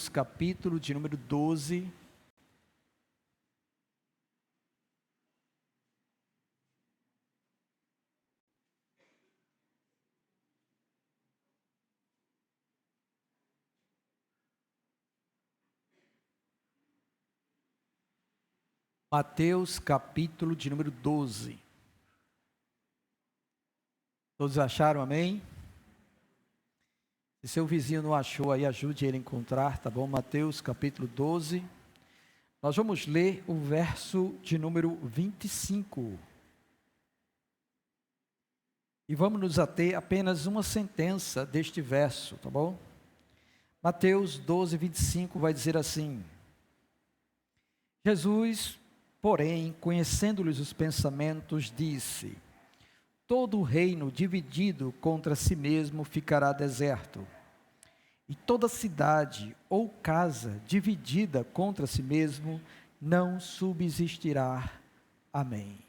capítulo de número 12. Mateus, capítulo de número 12. Todos acharam, amém? Se seu vizinho não achou aí, ajude ele a encontrar, tá bom? Mateus, capítulo 12. Nós vamos ler o verso de número 25. E vamos nos ater apenas uma sentença deste verso, tá bom? Mateus 12, 25 vai dizer assim: Jesus, porém, conhecendo-lhes os pensamentos, disse: todo reino dividido contra si mesmo ficará deserto, e toda cidade ou casa dividida contra si mesmo não subsistirá. Amém.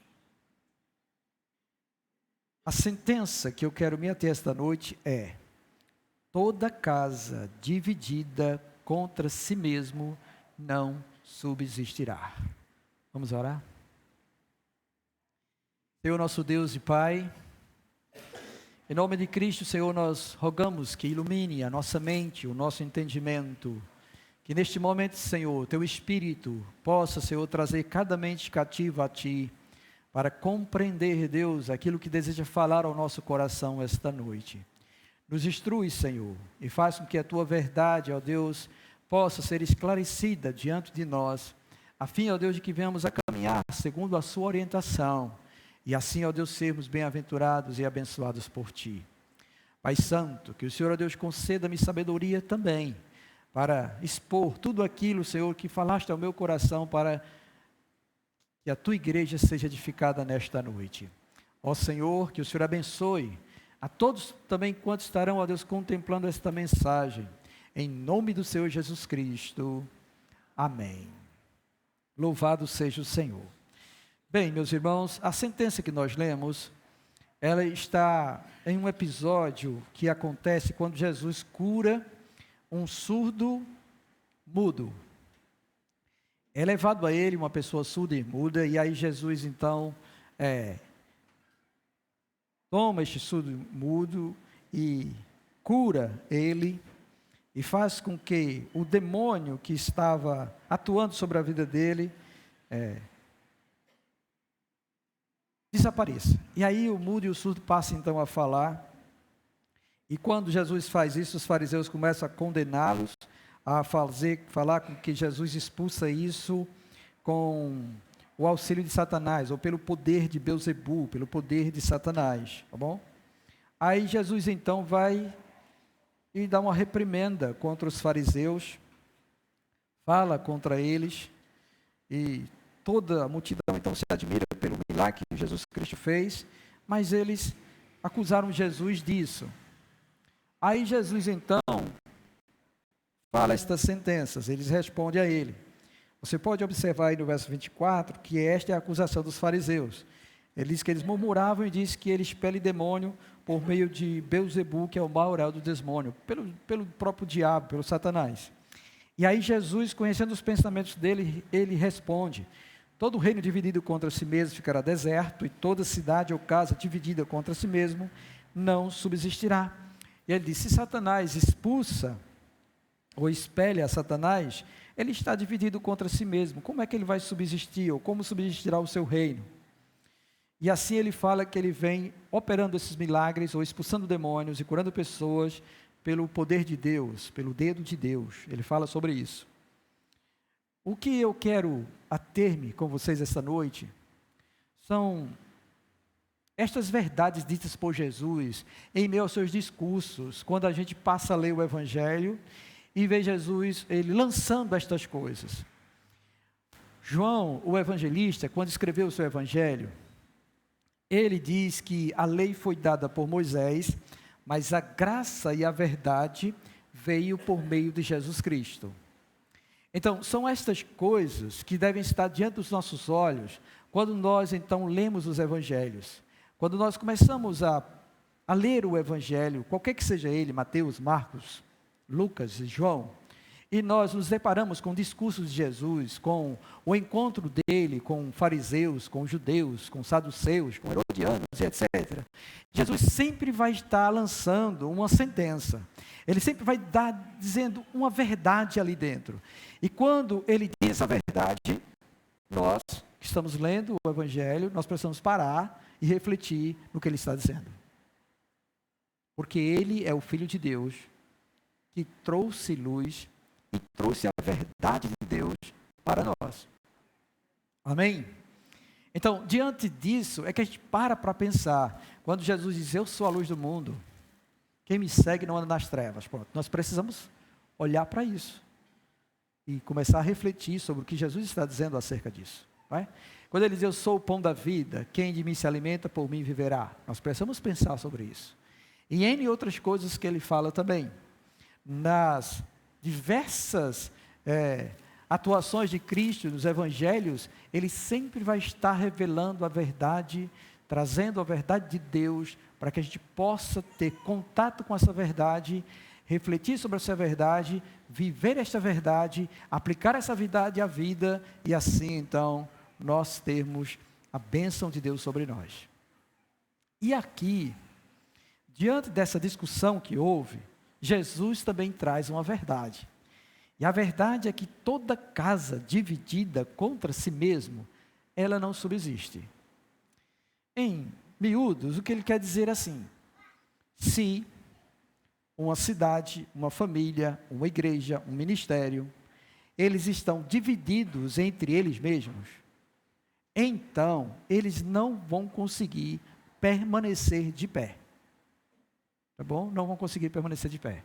A sentença que eu quero me ater esta noite é: toda casa dividida contra si mesmo não subsistirá. Vamos orar? Senhor nosso Deus e Pai, em nome de Cristo, Senhor, nós rogamos que ilumine a nossa mente, o nosso entendimento, que neste momento, Senhor, Teu Espírito possa, Senhor, trazer cada mente cativa a Ti, para compreender, Deus, aquilo que deseja falar ao nosso coração esta noite. Nos instrui, Senhor, e faz com que a Tua verdade, ó Deus, possa ser esclarecida diante de nós, a fim, ó Deus, de que venhamos a caminhar segundo a Sua orientação, e assim, ó Deus, sermos bem-aventurados e abençoados por Ti. Pai Santo, que o Senhor, ó Deus, conceda-me sabedoria também, para expor tudo aquilo, Senhor, que falaste ao meu coração, para que a Tua igreja seja edificada nesta noite. Ó Senhor, que o Senhor abençoe a todos também quantos estarão, ó Deus, contemplando esta mensagem, em nome do Senhor Jesus Cristo. Amém. Louvado seja o Senhor. Bem, meus irmãos, a sentença que nós lemos, ela está em um episódio que acontece quando Jesus cura um surdo mudo. É levado a ele uma pessoa surda e muda, e aí Jesus então toma este surdo mudo e cura ele, e faz com que o demônio que estava atuando sobre a vida dele desapareça. E aí o mudo e o surdo passam então a falar, e quando Jesus faz isso, os fariseus começam a condená-los, a falar com que Jesus expulsa isso com o auxílio de Satanás, ou pelo poder de Belzebu, pelo poder de Satanás, tá bom? Aí Jesus então vai e dá uma reprimenda contra os fariseus, fala contra eles, e toda a multidão então se admira pelo milagre que Jesus Cristo fez, mas eles acusaram Jesus disso. Aí Jesus então fala estas sentenças, eles respondem a ele. Você pode observar aí no verso 24, que esta é a acusação dos fariseus. Ele diz que eles murmuravam e diz que ele expele demônio por meio de Belzebu, que é o maioral do demônio, pelo próprio diabo, pelo Satanás. E aí Jesus, conhecendo os pensamentos dele, ele responde: todo reino dividido contra si mesmo ficará deserto, e toda cidade ou casa dividida contra si mesmo não subsistirá. E ele diz: se Satanás expulsa ou espelha a Satanás, ele está dividido contra si mesmo. Como é que ele vai subsistir, ou como subsistirá o seu reino? E assim ele fala que ele vem operando esses milagres, ou expulsando demônios e curando pessoas pelo poder de Deus, pelo dedo de Deus. Ele fala sobre isso. O que eu quero ater-me com vocês esta noite são estas verdades ditas por Jesus em meio aos seus discursos, quando a gente passa a ler o Evangelho e vê Jesus, ele lançando estas coisas. João, o evangelista, quando escreveu o seu Evangelho, ele diz que a lei foi dada por Moisés, mas a graça e a verdade veio por meio de Jesus Cristo. Então, são estas coisas que devem estar diante dos nossos olhos, quando nós então lemos os Evangelhos. Quando nós começamos a ler o Evangelho, qualquer que seja ele, Mateus, Marcos, Lucas e João, e nós nos deparamos com discursos de Jesus, com o encontro dele com fariseus, com judeus, com saduceus, com herodianos, etc., Jesus sempre vai estar lançando uma sentença. Ele sempre vai dizendo uma verdade ali dentro. E quando ele diz a verdade, nós que estamos lendo o Evangelho, nós precisamos parar e refletir no que ele está dizendo. Porque ele é o Filho de Deus, que trouxe luz e trouxe a verdade de Deus para nós. Amém? Então, diante disso, é que a gente para pensar. Quando Jesus diz, eu sou a luz do mundo, quem me segue não anda nas trevas. Pronto, nós precisamos olhar para isso e começar a refletir sobre o que Jesus está dizendo acerca disso. Não é? Quando ele diz, eu sou o pão da vida, quem de mim se alimenta, por mim viverá. Nós precisamos pensar sobre isso. E N outras coisas que ele fala também. Nas diversas atuações de Cristo nos evangelhos, ele sempre vai estar revelando a verdade, trazendo a verdade de Deus, para que a gente possa ter contato com essa verdade, refletir sobre essa verdade, viver esta verdade, aplicar essa verdade à vida, e assim então nós termos a bênção de Deus sobre nós. E aqui, diante dessa discussão que houve, Jesus também traz uma verdade. E a verdade é que toda casa dividida contra si mesmo, ela não subsiste. Em miúdos, o que ele quer dizer assim: se uma cidade, uma família, uma igreja, um ministério, eles estão divididos entre eles mesmos, então eles não vão conseguir permanecer de pé. Tá bom? Não vão conseguir permanecer de pé.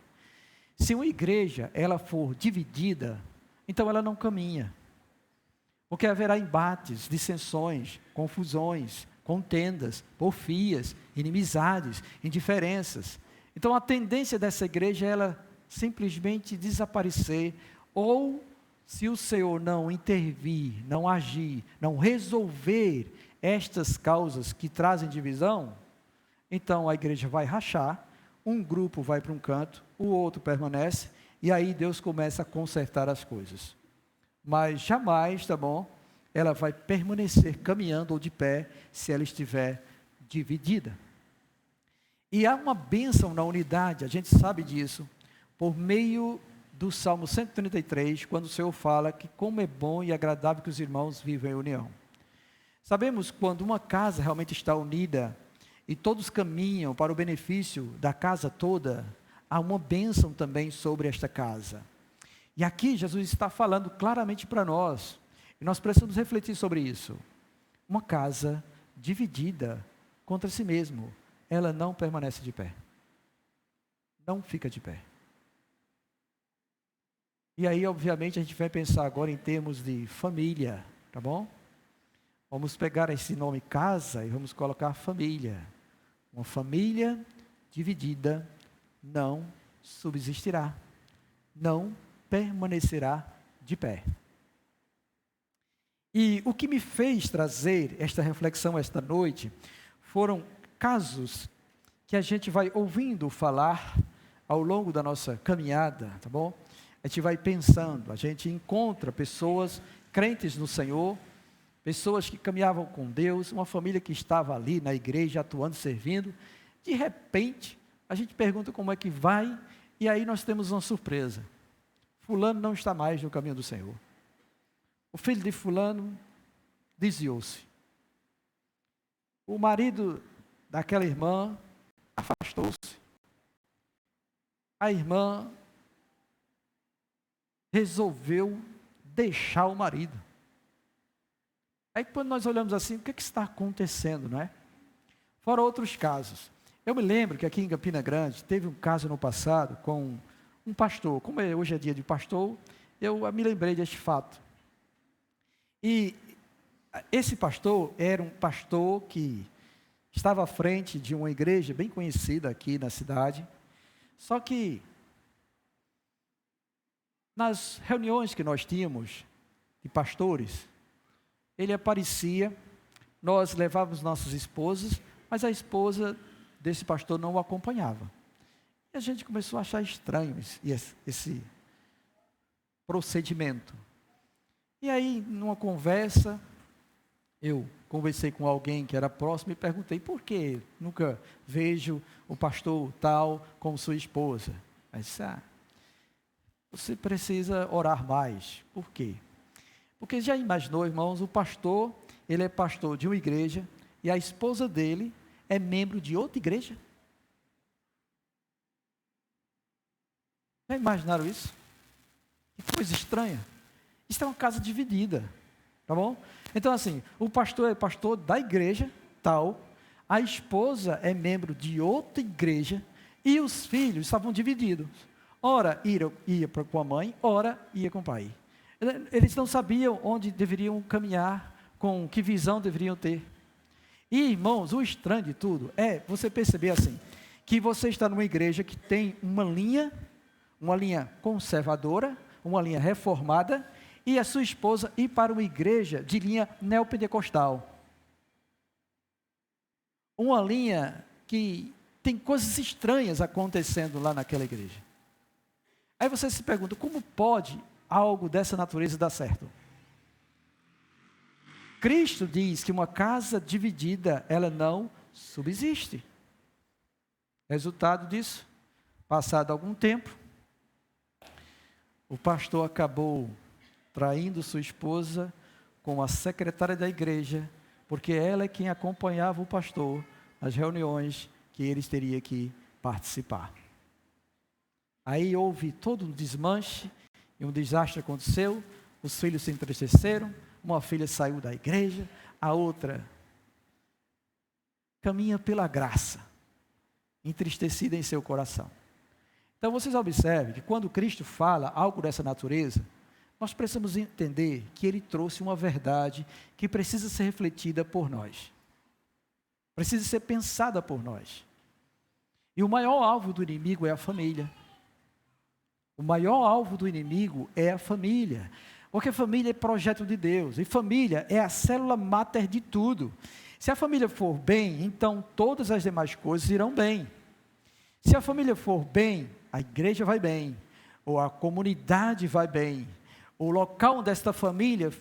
Se uma igreja, ela for dividida, então ela não caminha. Porque haverá embates, dissensões, confusões, contendas, porfias, inimizades, indiferenças. Então a tendência dessa igreja é ela simplesmente desaparecer, ou se o Senhor não intervir, não agir, não resolver estas causas que trazem divisão, então a igreja vai rachar, um grupo vai para um canto, o outro permanece, e aí Deus começa a consertar as coisas. Mas jamais, tá bom, ela vai permanecer caminhando ou de pé, se ela estiver dividida. E há uma bênção na unidade, a gente sabe disso, por meio do Salmo 133, quando o Senhor fala que como é bom e agradável que os irmãos vivam em união. Sabemos quando uma casa realmente está unida, e todos caminham para o benefício da casa toda, há uma bênção também sobre esta casa. E aqui Jesus está falando claramente para nós, e nós precisamos refletir sobre isso. Uma casa dividida contra si mesmo, ela não permanece de pé. Não fica de pé. E aí, obviamente, a gente vai pensar agora em termos de família, tá bom? Vamos pegar esse nome casa e vamos colocar família. Uma família dividida não subsistirá, não permanecerá de pé. E o que me fez trazer esta reflexão esta noite foram casos que a gente vai ouvindo falar ao longo da nossa caminhada, tá bom? A gente vai pensando, a gente encontra pessoas crentes no Senhor, pessoas que caminhavam com Deus, uma família que estava ali na igreja, atuando, servindo. De repente, a gente pergunta como é que vai, e aí nós temos uma surpresa. Fulano não está mais no caminho do Senhor. O filho de fulano desviou-se. O marido daquela irmã afastou-se. A irmã resolveu deixar o marido. Aí quando nós olhamos assim, o que está acontecendo, não é? Fora outros casos. Eu me lembro que aqui em Campina Grande, teve um caso no passado com um pastor. Como hoje é dia de pastor, eu me lembrei deste fato. E esse pastor era um pastor que estava à frente de uma igreja bem conhecida aqui na cidade. Só que, nas reuniões que nós tínhamos de pastores, ele aparecia, nós levávamos nossas esposas, mas a esposa desse pastor não o acompanhava. E a gente começou a achar estranho procedimento. E aí, numa conversa, eu conversei com alguém que era próximo e perguntei, por que nunca vejo o pastor tal com sua esposa? Aí disse, você precisa orar mais. Por quê? Porque já imaginou, irmãos, o pastor, ele é pastor de uma igreja e a esposa dele é membro de outra igreja? Já imaginaram isso? Que coisa estranha. Isso é uma casa dividida, tá bom? Então assim, o pastor é pastor da igreja tal, a esposa é membro de outra igreja e os filhos estavam divididos. Ora ia com a mãe, ora ia com o pai. Eles não sabiam onde deveriam caminhar, com que visão deveriam ter. E irmãos, o estranho de tudo é você perceber assim, que você está numa igreja que tem uma linha conservadora, uma linha reformada, e a sua esposa ir para uma igreja de linha neopentecostal. Uma linha que tem coisas estranhas acontecendo lá naquela igreja. Aí você se pergunta, como pode algo dessa natureza dar certo? Cristo diz que uma casa dividida, ela não subsiste. Resultado disso, passado algum tempo, o pastor acabou traindo sua esposa com a secretária da igreja, porque ela é quem acompanhava o pastor nas reuniões que eles teriam que participar. Aí houve todo um desmanche, e um desastre aconteceu, os filhos se entristeceram, uma filha saiu da igreja, a outra caminha pela graça, entristecida em seu coração. Então vocês observem que quando Cristo fala algo dessa natureza, nós precisamos entender que Ele trouxe uma verdade que precisa ser refletida por nós. Precisa ser pensada por nós. E o maior alvo do inimigo é a família. O maior alvo do inimigo é a família. Porque a família é projeto de Deus. E família é a célula máter de tudo. Se a família for bem, então todas as demais coisas irão bem. Se a família for bem, a igreja vai bem. Ou a comunidade vai bem. O local onde esta família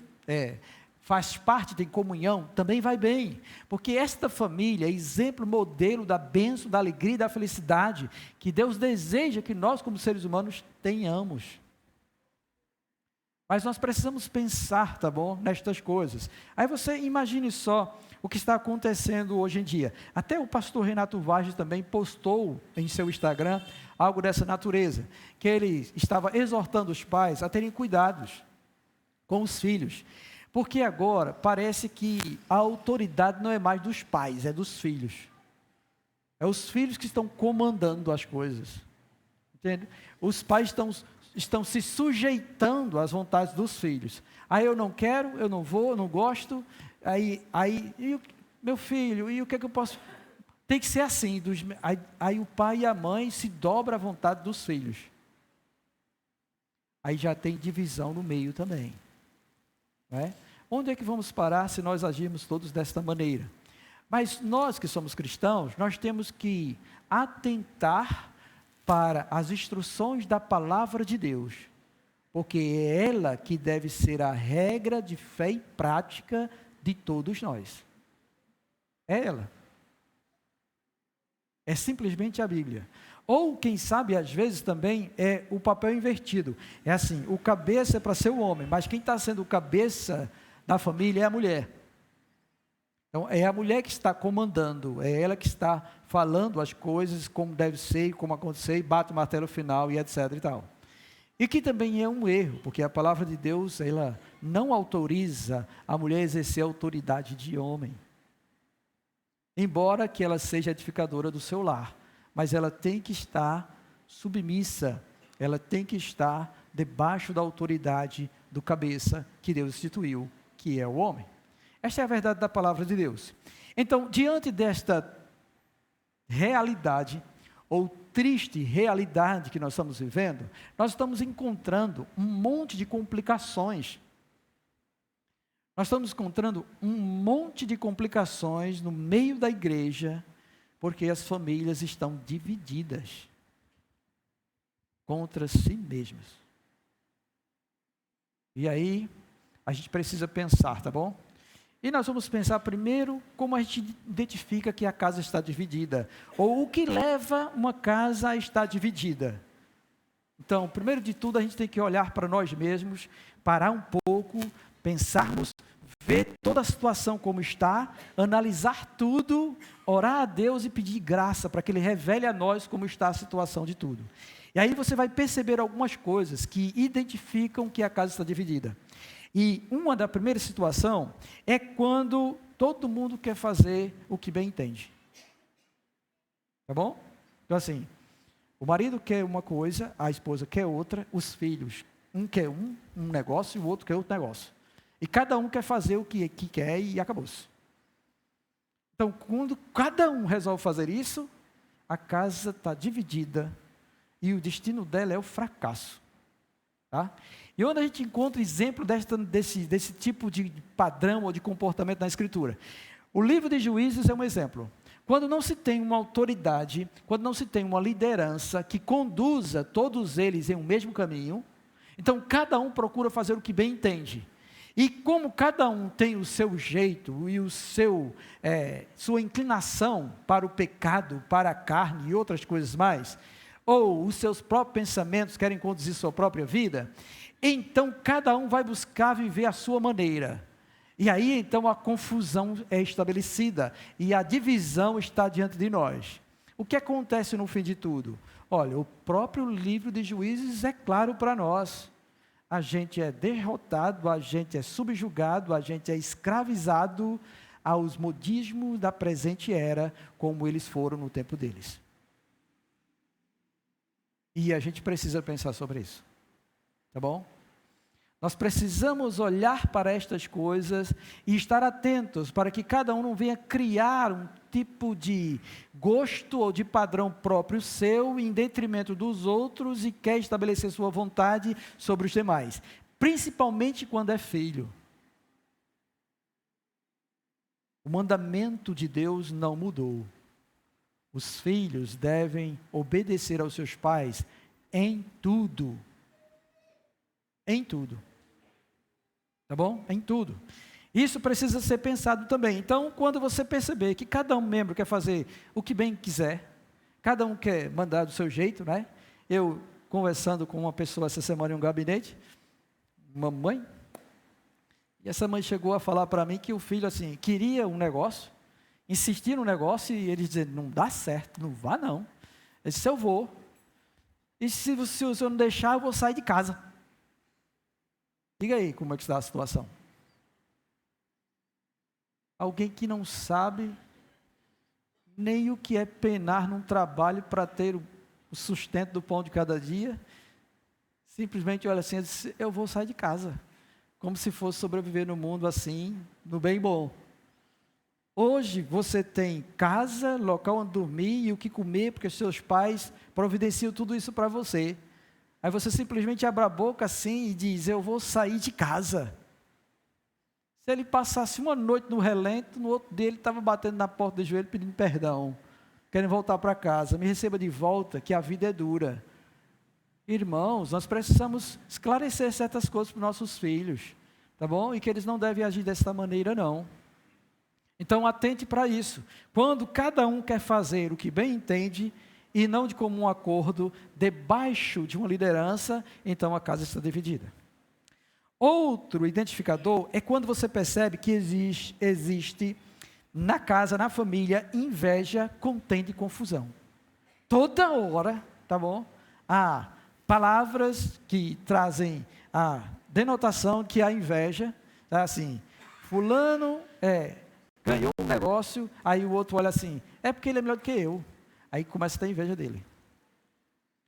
faz parte, tem comunhão, também vai bem. Porque esta família é exemplo, modelo da bênção, da alegria e da felicidade que Deus deseja que nós, como seres humanos, tenhamos. Mas nós precisamos pensar, tá bom, nestas coisas. Aí você imagine só o que está acontecendo hoje em dia. Até o pastor Renato Vargas também postou em seu Instagram algo dessa natureza, que ele estava exortando os pais a terem cuidados com os filhos, porque agora parece que a autoridade não é mais dos pais, é dos filhos. É os filhos que estão comandando as coisas, entende? Os pais estão se sujeitando às vontades dos filhos. Aí eu não quero, eu não vou, eu não gosto, meu filho, e o que é que eu posso... Tem que ser assim, aí o pai e a mãe se dobram à vontade dos filhos. Aí já tem divisão no meio também. Não é? Onde é que vamos parar se nós agirmos todos desta maneira? Mas nós que somos cristãos, nós temos que atentar para as instruções da palavra de Deus, porque é ela que deve ser a regra de fé e prática de todos nós. É ela. É simplesmente a Bíblia. Ou, quem sabe, às vezes também é o papel invertido. É assim, o cabeça é para ser o homem, mas quem está sendo o cabeça da família é a mulher. Então, é a mulher que está comandando, é ela que está falando as coisas como deve ser, como acontecer, e bate o martelo final e etc e tal. E que também é um erro, porque a palavra de Deus, ela não autoriza a mulher a exercer a autoridade de homem. Embora que ela seja edificadora do seu lar, mas ela tem que estar submissa, ela tem que estar debaixo da autoridade do cabeça que Deus instituiu, que é o homem. Esta é a verdade da palavra de Deus. Então, diante desta realidade, ou triste realidade que nós estamos vivendo, nós estamos encontrando um monte de complicações. Nós estamos encontrando um monte de complicações no meio da igreja, porque as famílias estão divididas contra si mesmas. E aí, a gente precisa pensar, tá bom? E nós vamos pensar primeiro como a gente identifica que a casa está dividida, ou o que leva uma casa a estar dividida. Então, primeiro de tudo, a gente tem que olhar para nós mesmos, parar um pouco, pensarmos, ver toda a situação como está, analisar tudo, orar a Deus e pedir graça para que Ele revele a nós como está a situação de tudo. E aí você vai perceber algumas coisas que identificam que a casa está dividida. E uma da primeira situação é quando todo mundo quer fazer o que bem entende. Tá bom? Então assim, o marido quer uma coisa, a esposa quer outra, os filhos, um quer um negócio e o outro quer outro negócio. E cada um quer fazer o que quer e acabou-se. Então, quando cada um resolve fazer isso, a casa está dividida e o destino dela é o fracasso. Tá? E onde a gente encontra exemplo desse tipo de padrão ou de comportamento na Escritura? O livro de Juízes é um exemplo. Quando não se tem uma autoridade, quando não se tem uma liderança que conduza todos eles em um mesmo caminho, então cada um procura fazer o que bem entende. E como cada um tem o seu jeito e sua inclinação para o pecado, para a carne e outras coisas mais, ou os seus próprios pensamentos querem conduzir sua própria vida, então cada um vai buscar viver a sua maneira. E aí então a confusão é estabelecida e a divisão está diante de nós. O que acontece no fim de tudo? Olha, o próprio livro de Juízes é claro para nós. A gente é derrotado, a gente é subjugado, a gente é escravizado aos modismos da presente era, como eles foram no tempo deles. E a gente precisa pensar sobre isso, tá bom? Nós precisamos olhar para estas coisas e estar atentos para que cada um não venha criar um tipo de gosto ou de padrão próprio seu em detrimento dos outros e quer estabelecer sua vontade sobre os demais, principalmente quando é filho. O mandamento de Deus não mudou. Os filhos devem obedecer aos seus pais em tudo. Em tudo. Tá bom? Em tudo. Isso precisa ser pensado também. Então, quando você perceber que cada um membro quer fazer o que bem quiser, cada um quer mandar do seu jeito, né? Eu, conversando com uma pessoa essa semana em um gabinete, uma mãe, e essa mãe chegou a falar para mim que o filho, assim, queria um negócio, insistia no negócio, e ele dizia, não dá certo, não vá não. Eu disse, eu vou. E se o senhor não deixar, eu vou sair de casa. Diga aí como é que está a situação. Alguém que não sabe nem o que é penar num trabalho para ter o sustento do pão de cada dia, simplesmente olha assim e diz, eu vou sair de casa, como se fosse sobreviver no mundo assim, no bem bom. Hoje você tem casa, local onde dormir e o que comer, porque seus pais providenciam tudo isso para você. Aí você simplesmente abre a boca assim e diz, eu vou sair de casa. Se ele passasse uma noite no relento, no outro dia ele estava batendo na porta do joelho pedindo perdão, querendo voltar para casa. Me receba de volta, que a vida é dura. Irmãos, nós precisamos esclarecer certas coisas para os nossos filhos, tá bom? E que eles não devem agir dessa maneira não. Então atente para isso. Quando cada um quer fazer o que bem entende, e não de comum acordo, debaixo de uma liderança, então a casa está dividida. Outro identificador é quando você percebe que existe na casa, na família, inveja, contenda e confusão. Toda hora, tá bom? Há palavras que trazem a denotação que há inveja, tá? Assim, fulano ganhou um negócio, aí o outro olha assim, é porque ele é melhor do que eu. Aí começa a ter inveja dele.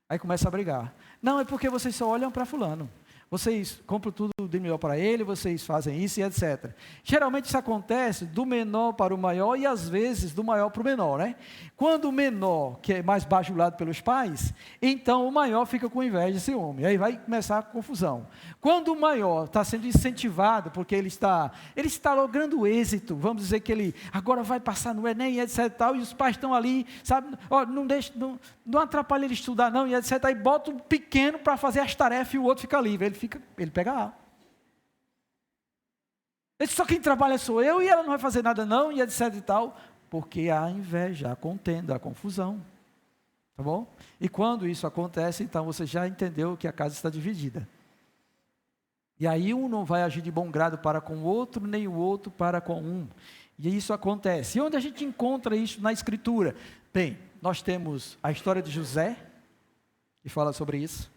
Aí começa a brigar. Não, é porque vocês só olham para fulano. Vocês compram tudo de melhor para ele, vocês fazem isso e etc. Geralmente isso acontece do menor para o maior e às vezes do maior para o menor, né? Quando o menor, que é mais bajulado pelos pais, então o maior fica com inveja desse homem. Aí vai começar a confusão. Quando o maior está sendo incentivado, porque ele está logrando êxito, vamos dizer que ele agora vai passar no Enem, etc. Tal, e os pais estão ali, sabe? Ó, não atrapalha ele estudar não, e etc. Aí bota um pequeno para fazer as tarefas e o outro fica livre. Ele pega A. Ele disse, só quem trabalha sou eu e ela não vai fazer nada não, e etc e tal. Porque há inveja, há contenda, há confusão. Tá bom? E quando isso acontece, então você já entendeu que a casa está dividida. E aí um não vai agir de bom grado para com o outro, nem o outro para com um. E isso acontece. E onde a gente encontra isso na Escritura? Bem, nós temos a história de José, que fala sobre isso.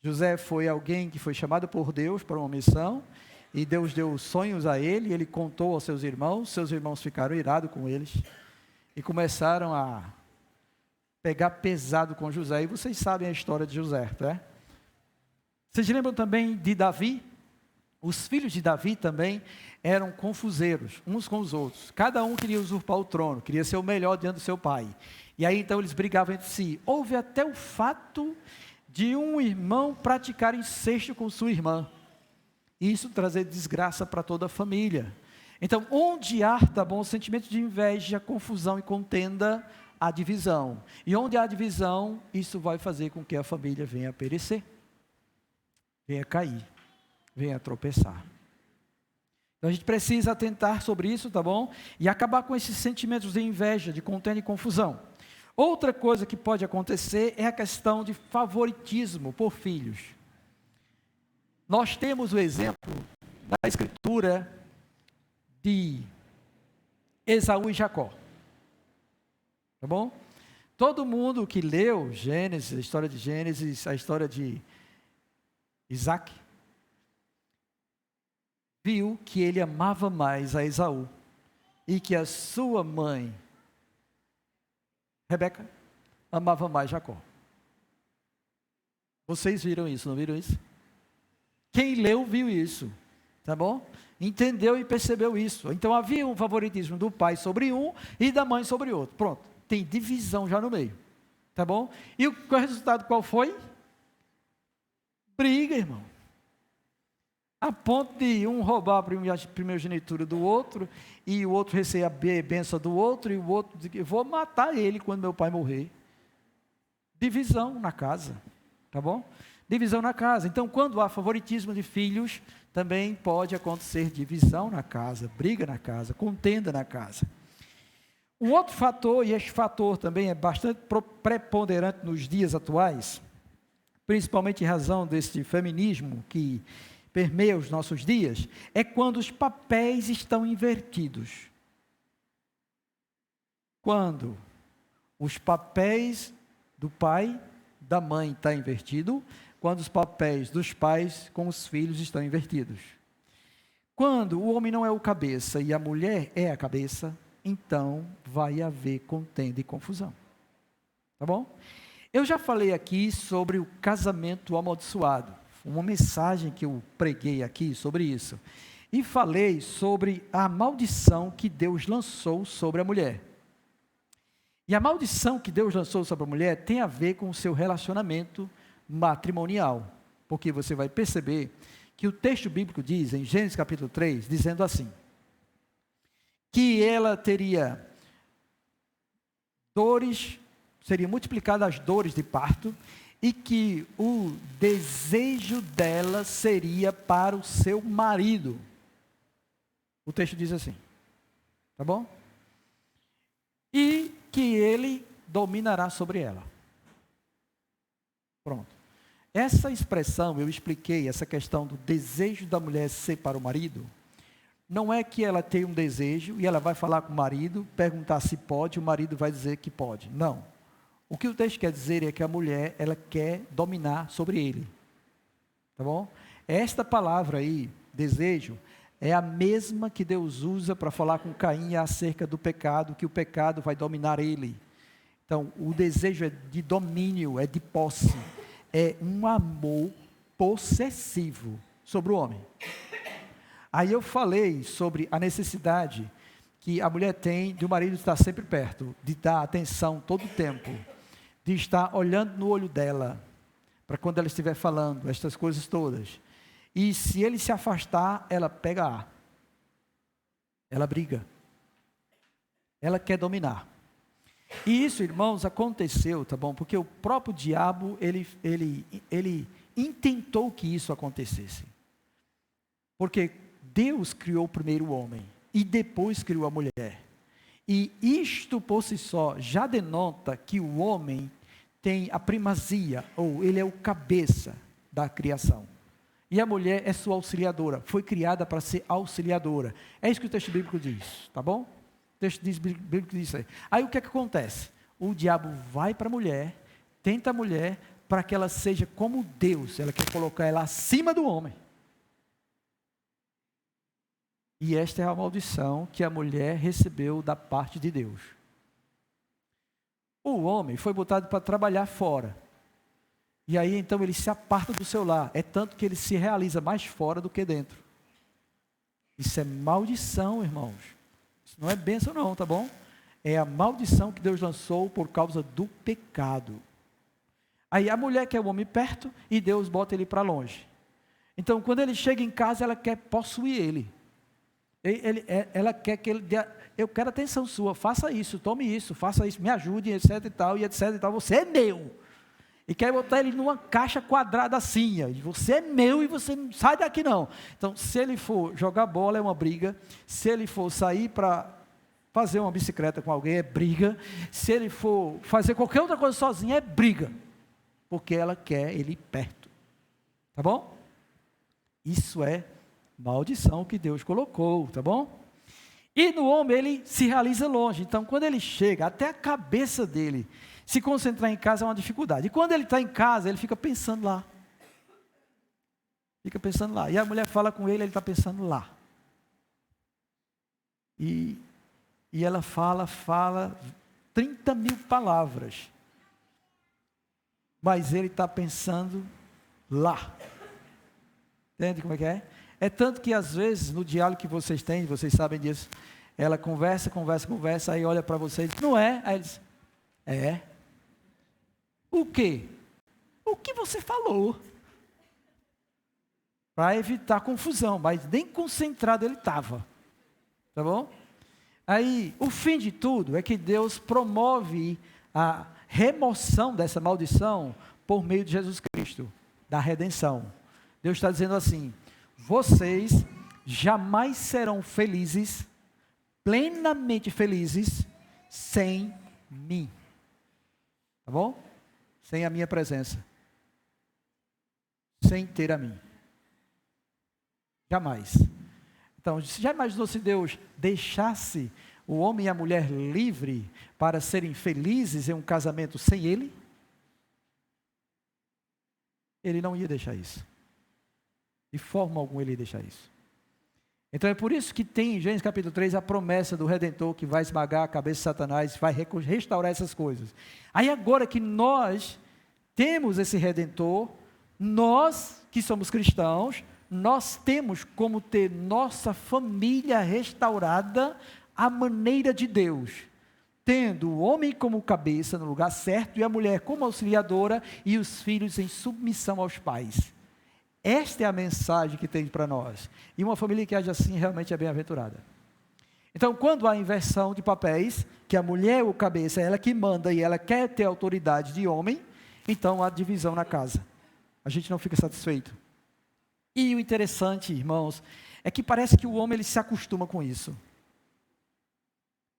José foi alguém que foi chamado por Deus para uma missão, e Deus deu sonhos a ele, e ele contou aos seus irmãos ficaram irados com eles, e começaram a pegar pesado com José, e vocês sabem a história de José, né? Vocês lembram também de Davi? Os filhos de Davi também eram confuseiros, uns com os outros. Cada um queria usurpar o trono, queria ser o melhor diante do seu pai. E aí então eles brigavam entre si. Houve até o fato de um irmão praticar incesto com sua irmã. Isso trazer desgraça para toda a família. Então, onde há, tá bom, sentimento de inveja, confusão e contenda, há divisão. E onde há divisão, isso vai fazer com que a família venha a perecer, venha cair, venha a tropeçar. Então a gente precisa atentar sobre isso, tá bom? E acabar com esses sentimentos de inveja, de contenda e confusão. Outra coisa que pode acontecer é a questão de favoritismo por filhos. Nós temos o exemplo na Escritura de Esaú e Jacó. Tá bom? Todo mundo que leu Gênesis, a história de Gênesis, a história de Isaac, viu que ele amava mais a Esaú e que a sua mãe, Rebeca, amava mais Jacó. Vocês viram isso, não viram isso? Quem leu viu isso, tá bom? Entendeu e percebeu isso. Então havia um favoritismo do pai sobre um e da mãe sobre outro. Pronto, tem divisão já no meio, tá bom? E o resultado qual foi? Briga, irmão. A ponto de um roubar a primogenitura do outro, e o outro receber a bênção do outro, e o outro diz, eu vou matar ele quando meu pai morrer. Divisão na casa, tá bom? Divisão na casa. Então, quando há favoritismo de filhos, também pode acontecer divisão na casa, briga na casa, contenda na casa. Um outro fator, e este fator também é bastante preponderante nos dias atuais, principalmente em razão desse feminismo que permeia os nossos dias, é quando os papéis estão invertidos. Quando os papéis do pai, da mãe estão invertidos, quando os papéis dos pais com os filhos estão invertidos. Quando o homem não é o cabeça e a mulher é a cabeça, então vai haver contenda e confusão. Tá bom? Eu já falei aqui sobre o casamento amaldiçoado. Uma mensagem que eu preguei aqui sobre isso. E falei sobre a maldição que Deus lançou sobre a mulher. E a maldição que Deus lançou sobre a mulher tem a ver com o seu relacionamento matrimonial. Porque você vai perceber que o texto bíblico diz, em Gênesis capítulo 3, dizendo assim, que ela teria dores, seriam multiplicadas as dores de parto, e que o desejo dela seria para o seu marido. O texto diz assim, tá bom? E que ele dominará sobre ela. Pronto. Essa expressão, eu expliquei, essa questão do desejo da mulher ser para o marido, não é que ela tem um desejo e ela vai falar com o marido, perguntar se pode, o marido vai dizer que pode. Não. O que o texto quer dizer é que a mulher, ela quer dominar sobre ele. Tá bom? Esta palavra aí, desejo, é a mesma que Deus usa para falar com Caim acerca do pecado, que o pecado vai dominar ele. Então, o desejo é de domínio, é de posse, é um amor possessivo sobre o homem. Aí eu falei sobre a necessidade que a mulher tem de o marido estar sempre perto, de dar atenção todo o tempo, de estar olhando no olho dela, para quando ela estiver falando estas coisas todas. E se ele se afastar, ela pega ar. Ela briga. Ela quer dominar. E isso, irmãos, aconteceu, tá bom? Porque o próprio diabo, ele intentou que isso acontecesse. Porque Deus criou primeiro o homem e depois criou a mulher. E isto por si só já denota que o homem tem a primazia, ou ele é o cabeça da criação. E a mulher é sua auxiliadora, foi criada para ser auxiliadora. É isso que o texto bíblico diz, tá bom? O texto bíblico diz isso aí. Aí o que é que acontece? O diabo vai para a mulher, tenta a mulher para que ela seja como Deus, ela quer colocar ela acima do homem. E esta é a maldição que a mulher recebeu da parte de Deus. O homem foi botado para trabalhar fora. E aí então ele se aparta do seu lar. É tanto que ele se realiza mais fora do que dentro. Isso é maldição, irmãos. Isso não é bênção não, tá bom? É a maldição que Deus lançou por causa do pecado. Aí a mulher quer o homem perto e Deus bota ele para longe. Então quando ele chega em casa, ela quer possuir ele. Ela quer que ele dê, eu quero atenção sua, faça isso, tome isso, faça isso, me ajude, etc e tal, você é meu. E quer botar ele numa caixa quadrada assim, e você é meu e você não sai daqui não. Então, se ele for jogar bola é uma briga, se ele for sair para fazer uma bicicleta com alguém é briga, se ele for fazer qualquer outra coisa sozinho é briga, porque ela quer ele perto, tá bom? Isso é maldição que Deus colocou, tá bom? E no homem ele se realiza longe, então quando ele chega, até a cabeça dele, se concentrar em casa é uma dificuldade. E quando ele está em casa, ele fica pensando lá. Fica pensando lá. E a mulher fala com ele, ele está pensando lá. E ela fala 30 mil palavras. Mas ele está pensando lá. Entende como é que é? É tanto que às vezes, no diálogo que vocês têm, vocês sabem disso, ela conversa, aí olha para você e diz, não é? Aí ele diz, é. O quê? O que você falou? Para evitar confusão, mas nem concentrado ele estava. Tá bom? Aí, o fim de tudo é que Deus promove a remoção dessa maldição por meio de Jesus Cristo, da redenção. Deus está dizendo assim, vocês jamais serão felizes, plenamente felizes, sem mim. Tá bom? Sem a minha presença. Sem ter a mim. Jamais. Então, já imaginou se Deus deixasse o homem e a mulher livre para serem felizes em um casamento sem Ele? Ele não ia deixar isso. De forma alguma ele ia deixar isso. Então é por isso que tem em Gênesis capítulo 3 a promessa do Redentor que vai esmagar a cabeça de Satanás, vai restaurar essas coisas. Aí agora que nós temos esse Redentor, nós que somos cristãos, nós temos como ter nossa família restaurada à maneira de Deus, tendo o homem como cabeça no lugar certo e a mulher como auxiliadora e os filhos em submissão aos pais. Esta é a mensagem que tem para nós. E uma família que age assim realmente é bem-aventurada. Então, quando há inversão de papéis, que a mulher é o cabeça, é ela que manda e ela quer ter autoridade de homem, então há divisão na casa. A gente não fica satisfeito. E o interessante, irmãos, é que parece que o homem ele se acostuma com isso.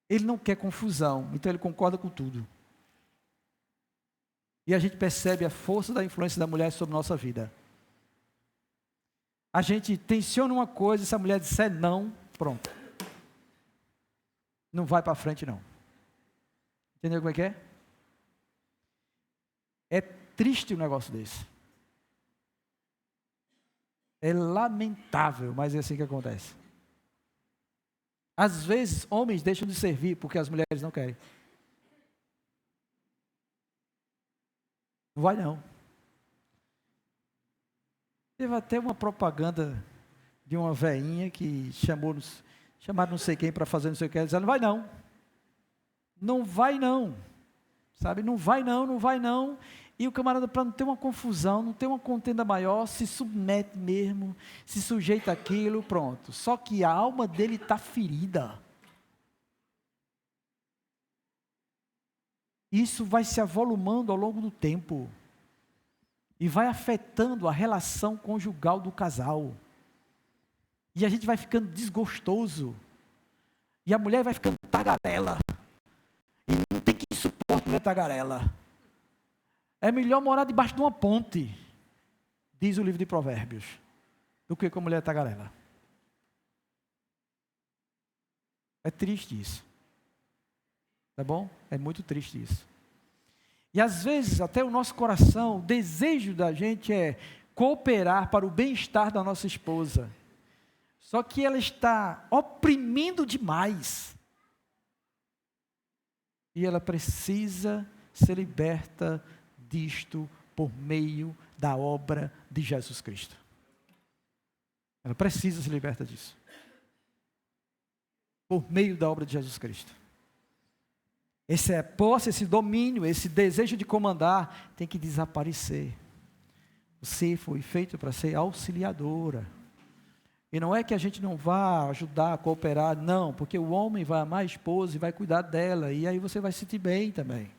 Ele não quer confusão, então ele concorda com tudo. E a gente percebe a força da influência da mulher sobre a nossa vida. A gente tensiona uma coisa, se a mulher disser não, pronto. Não vai para frente não. Entendeu como é que é? É triste um negócio desse. É lamentável, mas é assim que acontece. Às vezes, homens deixam de servir porque as mulheres não querem. Não vai não. Teve até uma propaganda de uma veinha que chamaram não sei quem para fazer não sei o que, ela disse, não vai não. Não vai não. Sabe, não vai não. E o camarada, para não ter uma confusão, não ter uma contenda maior, se submete mesmo, se sujeita àquilo, pronto. Só que a alma dele está ferida. Isso vai se avolumando ao longo do tempo. E vai afetando a relação conjugal do casal. E a gente vai ficando desgostoso. E a mulher vai ficando tagarela. E não tem quem suporte mulher tagarela. É melhor morar debaixo de uma ponte, diz o livro de Provérbios, do que com a mulher tagarela. É triste isso. Tá bom? É muito triste isso. E às vezes, até o nosso coração, o desejo da gente é cooperar para o bem-estar da nossa esposa. Só que ela está oprimindo demais. E ela precisa ser liberta disto por meio da obra de Jesus Cristo. Ela precisa ser liberta disso. Por meio da obra de Jesus Cristo. Essa posse, esse domínio, esse desejo de comandar tem que desaparecer. Você foi feito para ser auxiliadora. E não é que a gente não vá ajudar, cooperar, não, porque o homem vai amar a esposa e vai cuidar dela, e aí você vai se sentir bem também.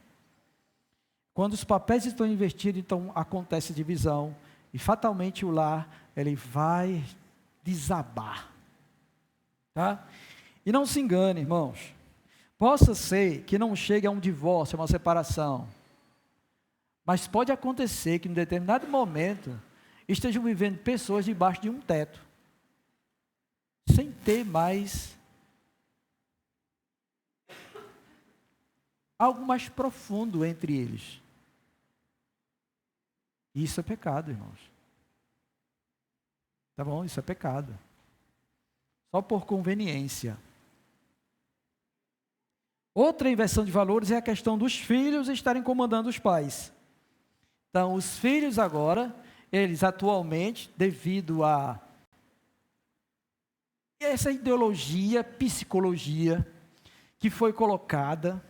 Quando os papéis estão invertidos, então acontece divisão, e fatalmente o lar, ele vai desabar. Tá? E não se engane, irmãos, possa ser que não chegue a um divórcio, a uma separação, mas pode acontecer que em determinado momento, estejam vivendo pessoas debaixo de um teto, sem ter mais algo mais profundo entre eles. Isso é pecado, irmãos. Tá bom? Isso é pecado. Só por conveniência. Outra inversão de valores é a questão dos filhos estarem comandando os pais. Então, os filhos agora, eles atualmente, devido a essa ideologia, psicologia, que foi colocada,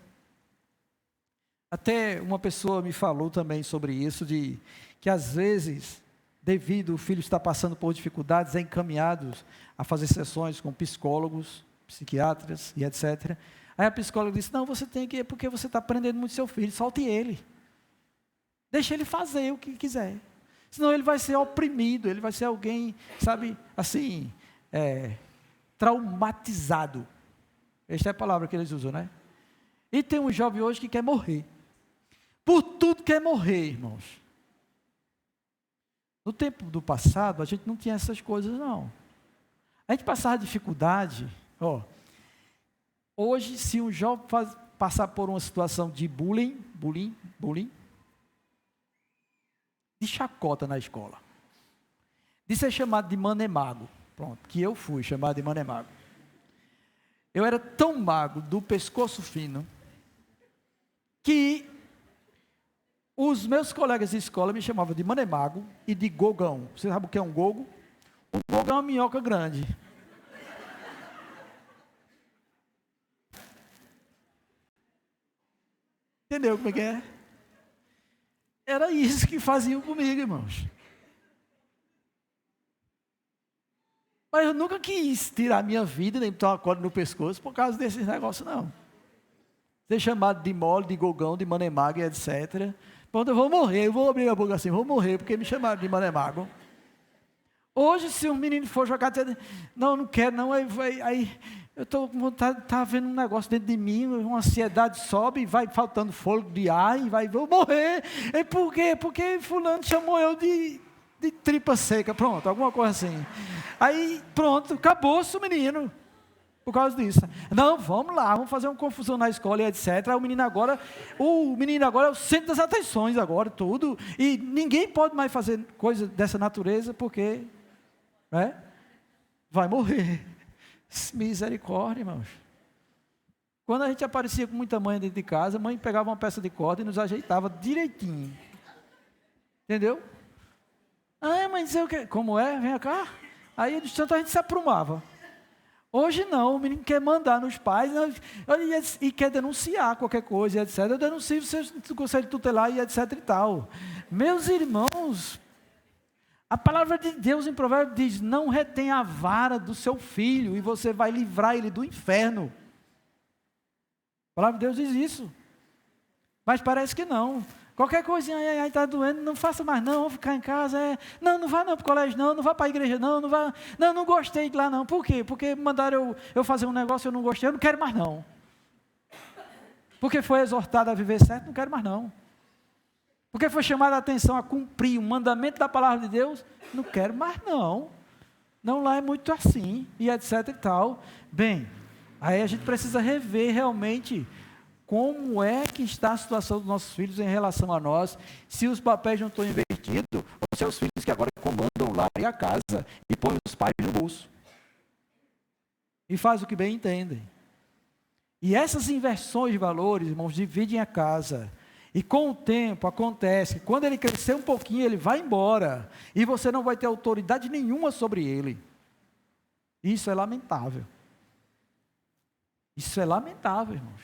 até uma pessoa me falou também sobre isso, de que às vezes, devido o filho estar passando por dificuldades, é encaminhado a fazer sessões com psicólogos, psiquiatras e etc. Aí a psicóloga disse, não, você tem que ir porque você está aprendendo muito seu filho, solte ele. Deixa ele fazer o que quiser. Senão ele vai ser oprimido, ele vai ser alguém, sabe, assim, traumatizado. Esta é a palavra que eles usam, né? E tem um jovem hoje que quer morrer. Por tudo quer morrer, irmãos. No tempo do passado, a gente não tinha essas coisas, não. A gente passava dificuldade, hoje, se um jovem passar por uma situação de bullying, de chacota na escola, de ser chamado de manemago, pronto, que eu fui chamado de manemago. Eu era tão mago, do pescoço fino, que os meus colegas de escola me chamavam de manemago e de gogão. Você sabe o que é um gogo? Um gogo é uma minhoca grande. Entendeu como é que é? Era isso que faziam comigo, irmãos. Mas eu nunca quis tirar a minha vida, nem botar uma corda no pescoço por causa desses negócios, não. Ser chamado de mole, de gogão, de manemago e etc. Pronto, eu vou morrer, eu vou abrir a boca assim, vou morrer, porque me chamaram de manemago. Hoje, se um menino for jogar, não quero não, aí eu estou com vontade, está havendo um negócio dentro de mim, uma ansiedade sobe, e vai faltando fôlego de ar, e vou morrer. E por quê? Porque fulano chamou eu de tripa seca, pronto, alguma coisa assim. Aí, pronto, acabou-se o menino, por causa disso. Não, vamos lá, vamos fazer uma confusão na escola e etc. Aí o menino agora é o centro das atenções agora, tudo, e ninguém pode mais fazer coisa dessa natureza, porque vai morrer. Misericórdia, irmãos. Quando a gente aparecia com muita mãe dentro de casa, a mãe pegava uma peça de corda e nos ajeitava direitinho. Entendeu? Mas dizer o quê? Como é? Vem cá. Aí, de tanto a gente se aprumava. Hoje não, o menino quer mandar nos pais e quer denunciar qualquer coisa, etc. Eu denuncio o conselho tutelar e etc e tal. Meus irmãos, a palavra de Deus em Provérbios diz, não retém a vara do seu filho e você vai livrar ele do inferno. A palavra de Deus diz isso. Mas parece que não. Qualquer coisinha, ai, está doendo, não faça mais não, vou ficar em casa. Não, não vá não para o colégio não, não vá para a igreja não, não vá. Não gostei de lá não. Por quê? Porque mandaram eu fazer um negócio, eu não gostei, eu não quero mais não. Porque foi exortado a viver certo, não quero mais não. Porque foi chamada a atenção a cumprir o mandamento da palavra de Deus, não quero mais não. Não, lá é muito assim, e etc e tal. Bem, aí a gente precisa rever realmente como é que está a situação dos nossos filhos em relação a nós, se os papéis não estão invertidos, ou se é os filhos que agora comandam o lar e a casa, e põem os pais no bolso. E faz o que bem entendem. E essas inversões de valores, irmãos, dividem a casa. E com o tempo acontece que quando ele crescer um pouquinho, ele vai embora. E você não vai ter autoridade nenhuma sobre ele. Isso é lamentável. Isso é lamentável, irmãos.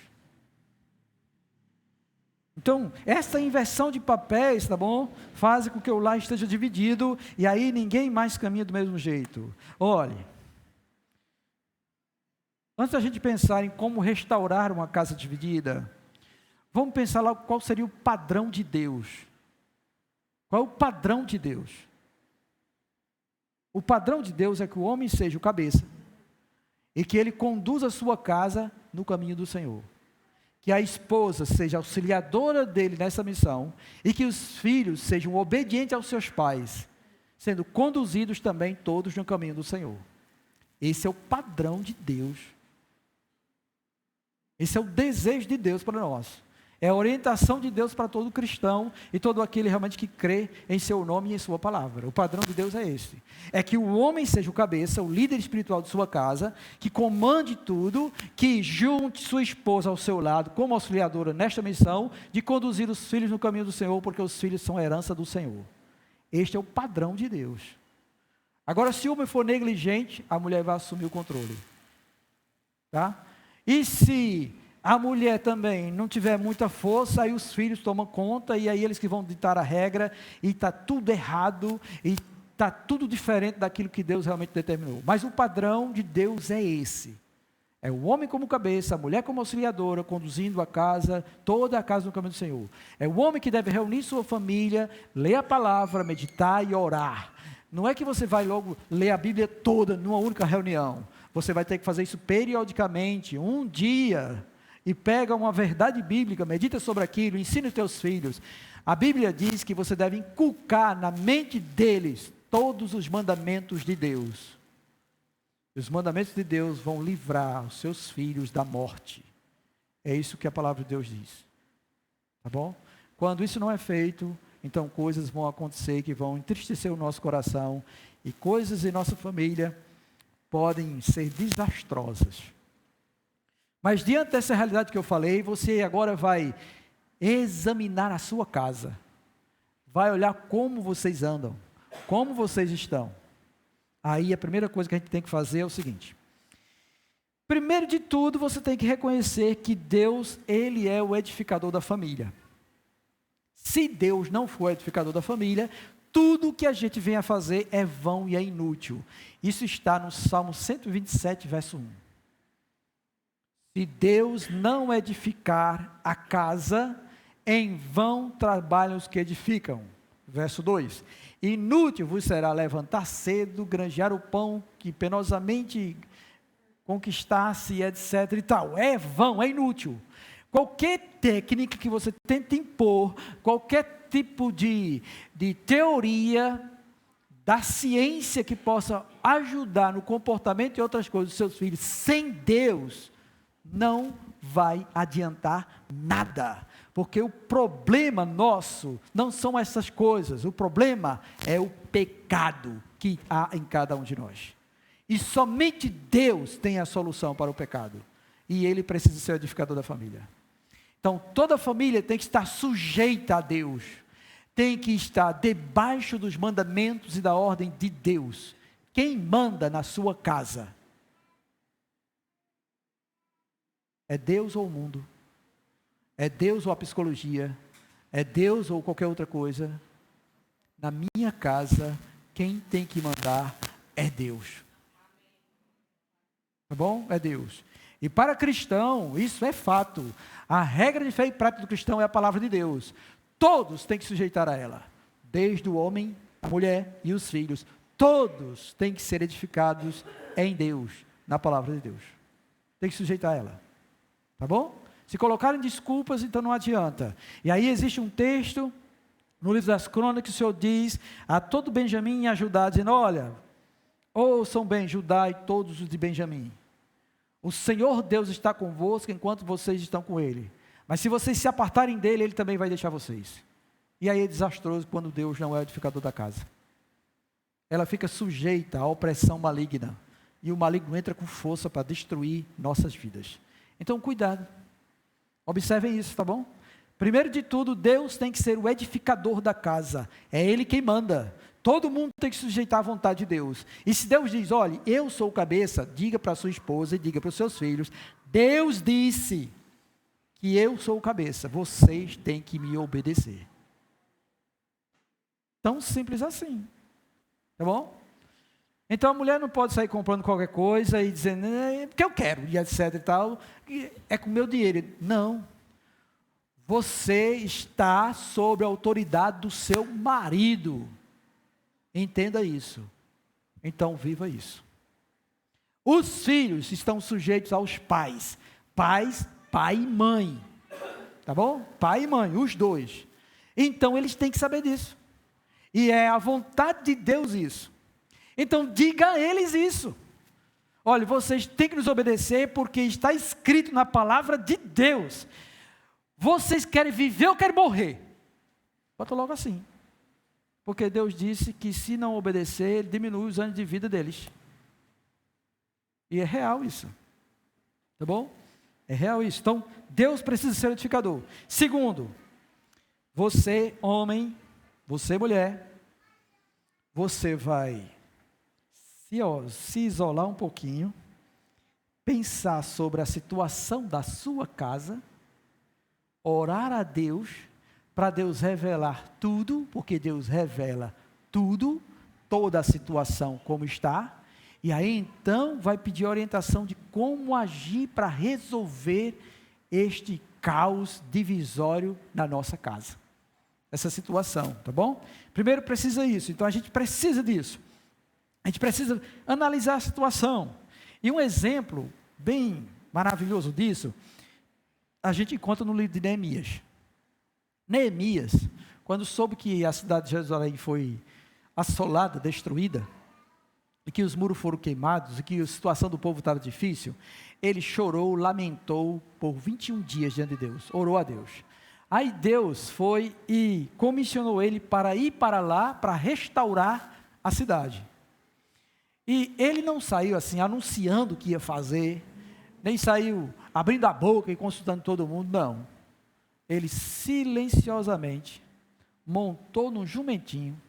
Então, essa inversão de papéis, tá bom? Faz com que o lar esteja dividido. E aí ninguém mais caminha do mesmo jeito. Olhe. Antes da gente pensar em como restaurar uma casa dividida, vamos pensar lá qual seria o padrão de Deus. Qual é o padrão de Deus? O padrão de Deus é que o homem seja o cabeça e que ele conduza a sua casa no caminho do Senhor. Que a esposa seja auxiliadora dele nessa missão e que os filhos sejam obedientes aos seus pais, sendo conduzidos também todos no caminho do Senhor. Esse é o padrão de Deus. Esse é o desejo de Deus para nós. É a orientação de Deus para todo cristão e todo aquele realmente que crê em seu nome e em sua palavra. O padrão de Deus é esse. É que o homem seja o cabeça, o líder espiritual de sua casa, que comande tudo, que junte sua esposa ao seu lado como auxiliadora nesta missão de conduzir os filhos no caminho do Senhor, porque os filhos são a herança do Senhor. Este é o padrão de Deus. Agora, se o homem for negligente, a mulher vai assumir o controle. Tá? E se a mulher também não tiver muita força, aí os filhos tomam conta, e aí eles que vão ditar a regra, e está tudo errado, e está tudo diferente daquilo que Deus realmente determinou. Mas o padrão de Deus é esse. É o homem como cabeça, a mulher como auxiliadora, conduzindo a casa, toda a casa no caminho do Senhor. É o homem que deve reunir sua família, ler a palavra, meditar e orar. Não é que você vai logo ler a Bíblia toda numa única reunião. Você vai ter que fazer isso periodicamente, um dia, e pega uma verdade bíblica, medita sobre aquilo, ensina os teus filhos. A Bíblia diz que você deve inculcar na mente deles todos os mandamentos de Deus. Os mandamentos de Deus vão livrar os seus filhos da morte. É isso que a palavra de Deus diz. Tá bom? Quando isso não é feito, então coisas vão acontecer que vão entristecer o nosso coração, e coisas em nossa família podem ser desastrosas. Mas diante dessa realidade que eu falei, você agora vai examinar a sua casa. Vai olhar como vocês andam, como vocês estão. Aí a primeira coisa que a gente tem que fazer é o seguinte. Primeiro de tudo, você tem que reconhecer que Deus, Ele é o edificador da família. Se Deus não for o edificador da família, tudo que a gente vem a fazer é vão e é inútil. Isso está no Salmo 127, verso 1. Se Deus não edificar a casa, em vão trabalham os que edificam. Verso 2. Inútil vos será levantar cedo, granjear o pão que penosamente conquistasse, etc. e tal. É vão, é inútil. Qualquer técnica que você tente impor, qualquer tipo de teoria da ciência que possa ajudar no comportamento e outras coisas dos seus filhos, sem Deus, não vai adiantar nada. Porque o problema nosso não são essas coisas, o problema é o pecado que há em cada um de nós. E somente Deus tem a solução para o pecado. E Ele precisa ser o edificador da família. Então, toda família tem que estar sujeita a Deus. Tem que estar debaixo dos mandamentos e da ordem de Deus. Quem manda na sua casa? É Deus ou o mundo? É Deus ou a psicologia? É Deus ou qualquer outra coisa? Na minha casa, quem tem que mandar é Deus. Tá bom? É Deus. E para cristão, isso é fato. A regra de fé e prática do cristão é a palavra de Deus. todos têm que sujeitar a ela, desde o homem, a mulher e os filhos. Todos têm que ser edificados em Deus, na palavra de Deus. Tem que sujeitar a ela, tá bom? Se colocarem desculpas, então não adianta. E aí existe um texto no livro das Crônicas que o Senhor diz a todo Benjamim e a Judá, dizendo: olha, ouçam bem, Judá e todos os de Benjamim, o Senhor Deus está convosco enquanto vocês estão com Ele, mas se vocês se apartarem dEle, Ele também vai deixar vocês. E aí é desastroso quando Deus não é o edificador da casa. Ela fica sujeita à opressão maligna, e o maligno entra com força para destruir nossas vidas. Então cuidado, observem isso, tá bom? Primeiro de tudo, Deus tem que ser o edificador da casa, é Ele quem manda. Todo mundo tem que sujeitar à vontade de Deus. E se Deus diz: olha, eu sou o cabeça, diga para a sua esposa e diga para os seus filhos: Deus disse que eu sou o cabeça, vocês têm que me obedecer. Tão simples assim, tá bom? Então a mulher não pode sair comprando qualquer coisa e dizendo: porque eu quero, e etc e tal, é com o meu dinheiro. Não. Você está sob a autoridade do seu marido. Entenda isso. Então viva isso. Os filhos estão sujeitos aos pais. Pais, pai e mãe. Tá bom? Pai e mãe, os dois. Então eles têm que saber disso. E é a vontade de Deus isso. Então diga a eles isso. Olha, vocês têm que nos obedecer porque está escrito na palavra de Deus. Vocês querem viver ou querem morrer? Bota logo assim. Porque Deus disse que se não obedecer, Ele diminui os anos de vida deles. E é real isso. Tá bom? É real isso. Então, Deus precisa ser o edificador. Segundo, você homem, você mulher, você vai se isolar um pouquinho, pensar sobre a situação da sua casa, orar a Deus, para Deus revelar tudo, porque Deus revela tudo, toda a situação como está, e aí então vai pedir orientação de como agir para resolver este caos divisório na nossa casa, essa situação, tá bom? Primeiro precisa isso, então a gente precisa disso, a gente precisa analisar a situação, e um exemplo bem maravilhoso disso, a gente encontra no livro de Neemias. Neemias, quando soube que a cidade de Jerusalém foi assolada, destruída, e que os muros foram queimados, e que a situação do povo estava difícil, ele chorou, lamentou por 21 dias diante de Deus, orou a Deus. Aí Deus foi e comissionou ele para ir para lá, para restaurar a cidade. E ele não saiu assim, anunciando o que ia fazer, nem saiu abrindo a boca e consultando todo mundo, não. Ele silenciosamente montou num jumentinho,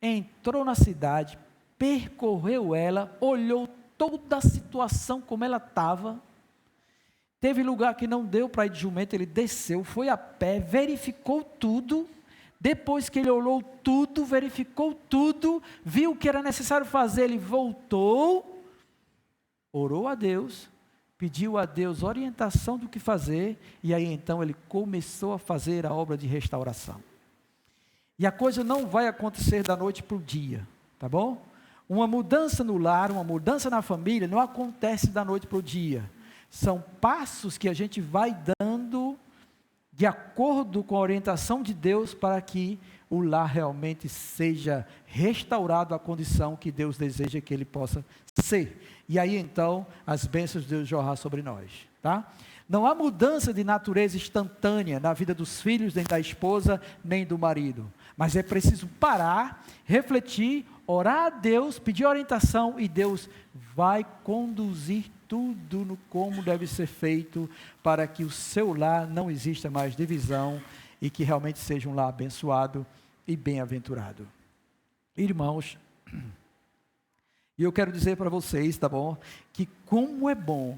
entrou na cidade, percorreu ela, olhou toda a situação como ela estava. Teve lugar que não deu para ir de jumento, ele desceu, foi a pé, verificou tudo. Depois que ele olhou tudo, verificou tudo, viu o que era necessário fazer, ele voltou, orou a Deus, pediu a Deus orientação do que fazer, e aí então ele começou a fazer a obra de restauração. E a coisa não vai acontecer da noite para o dia, tá bom? Uma mudança no lar, uma mudança na família, não acontece da noite para o dia. São passos que a gente vai dando de acordo com a orientação de Deus para que o lar realmente seja restaurado à condição que Deus deseja que ele possa ser. E aí então as bênçãos de Deus jorrar sobre nós, tá? Não há mudança de natureza instantânea na vida dos filhos, nem da esposa, nem do marido. Mas é preciso parar, refletir, orar a Deus, pedir orientação e Deus vai conduzir tudo no como deve ser feito para que o seu lar não exista mais divisão e que realmente seja um lar abençoado e bem-aventurado. Irmãos, e eu quero dizer para vocês, tá bom? Que como é bom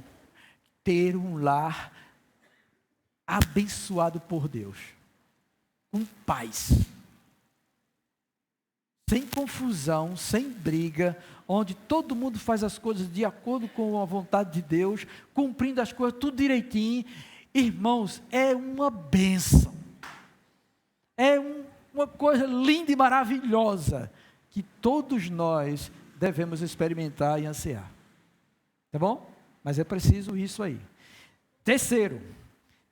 ter um lar abençoado por Deus, com paz, sem confusão, sem briga, onde todo mundo faz as coisas de acordo com a vontade de Deus, cumprindo as coisas tudo direitinho. Irmãos, é uma bênção. É uma coisa linda e maravilhosa que todos nós devemos experimentar e ansiar. Tá bom? Mas é preciso isso aí. Terceiro,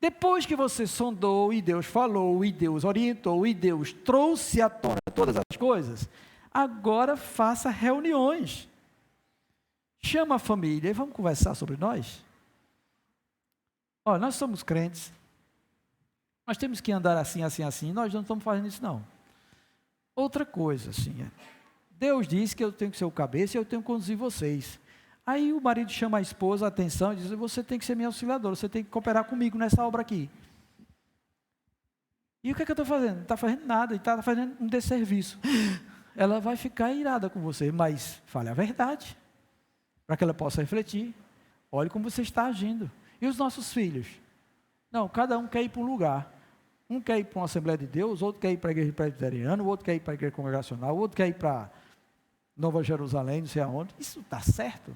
depois que você sondou e Deus falou, e Deus orientou, e Deus trouxe à tona todas as coisas, agora faça reuniões. Chama a família e vamos conversar sobre nós. Olha, nós somos crentes. Nós temos que andar assim, assim, assim. Nós não estamos fazendo isso, não. Outra coisa, assim, Deus disse que eu tenho que ser o cabeça e eu tenho que conduzir vocês. Aí o marido chama a esposa a atenção e diz: você tem que ser minha auxiliadora, você tem que cooperar comigo nessa obra aqui. E o que é que eu estou fazendo? Não está fazendo nada, está fazendo um desserviço. Ela vai ficar irada com você, mas fale a verdade, para que ela possa refletir. Olhe como você está agindo. E os nossos filhos? Não, cada um quer ir para um lugar. Um quer ir para uma Assembleia de Deus, outro quer ir para a igreja presbiteriana, o outro quer ir para a igreja congregacional, o outro quer ir para Nova Jerusalém, não sei aonde. Isso está certo?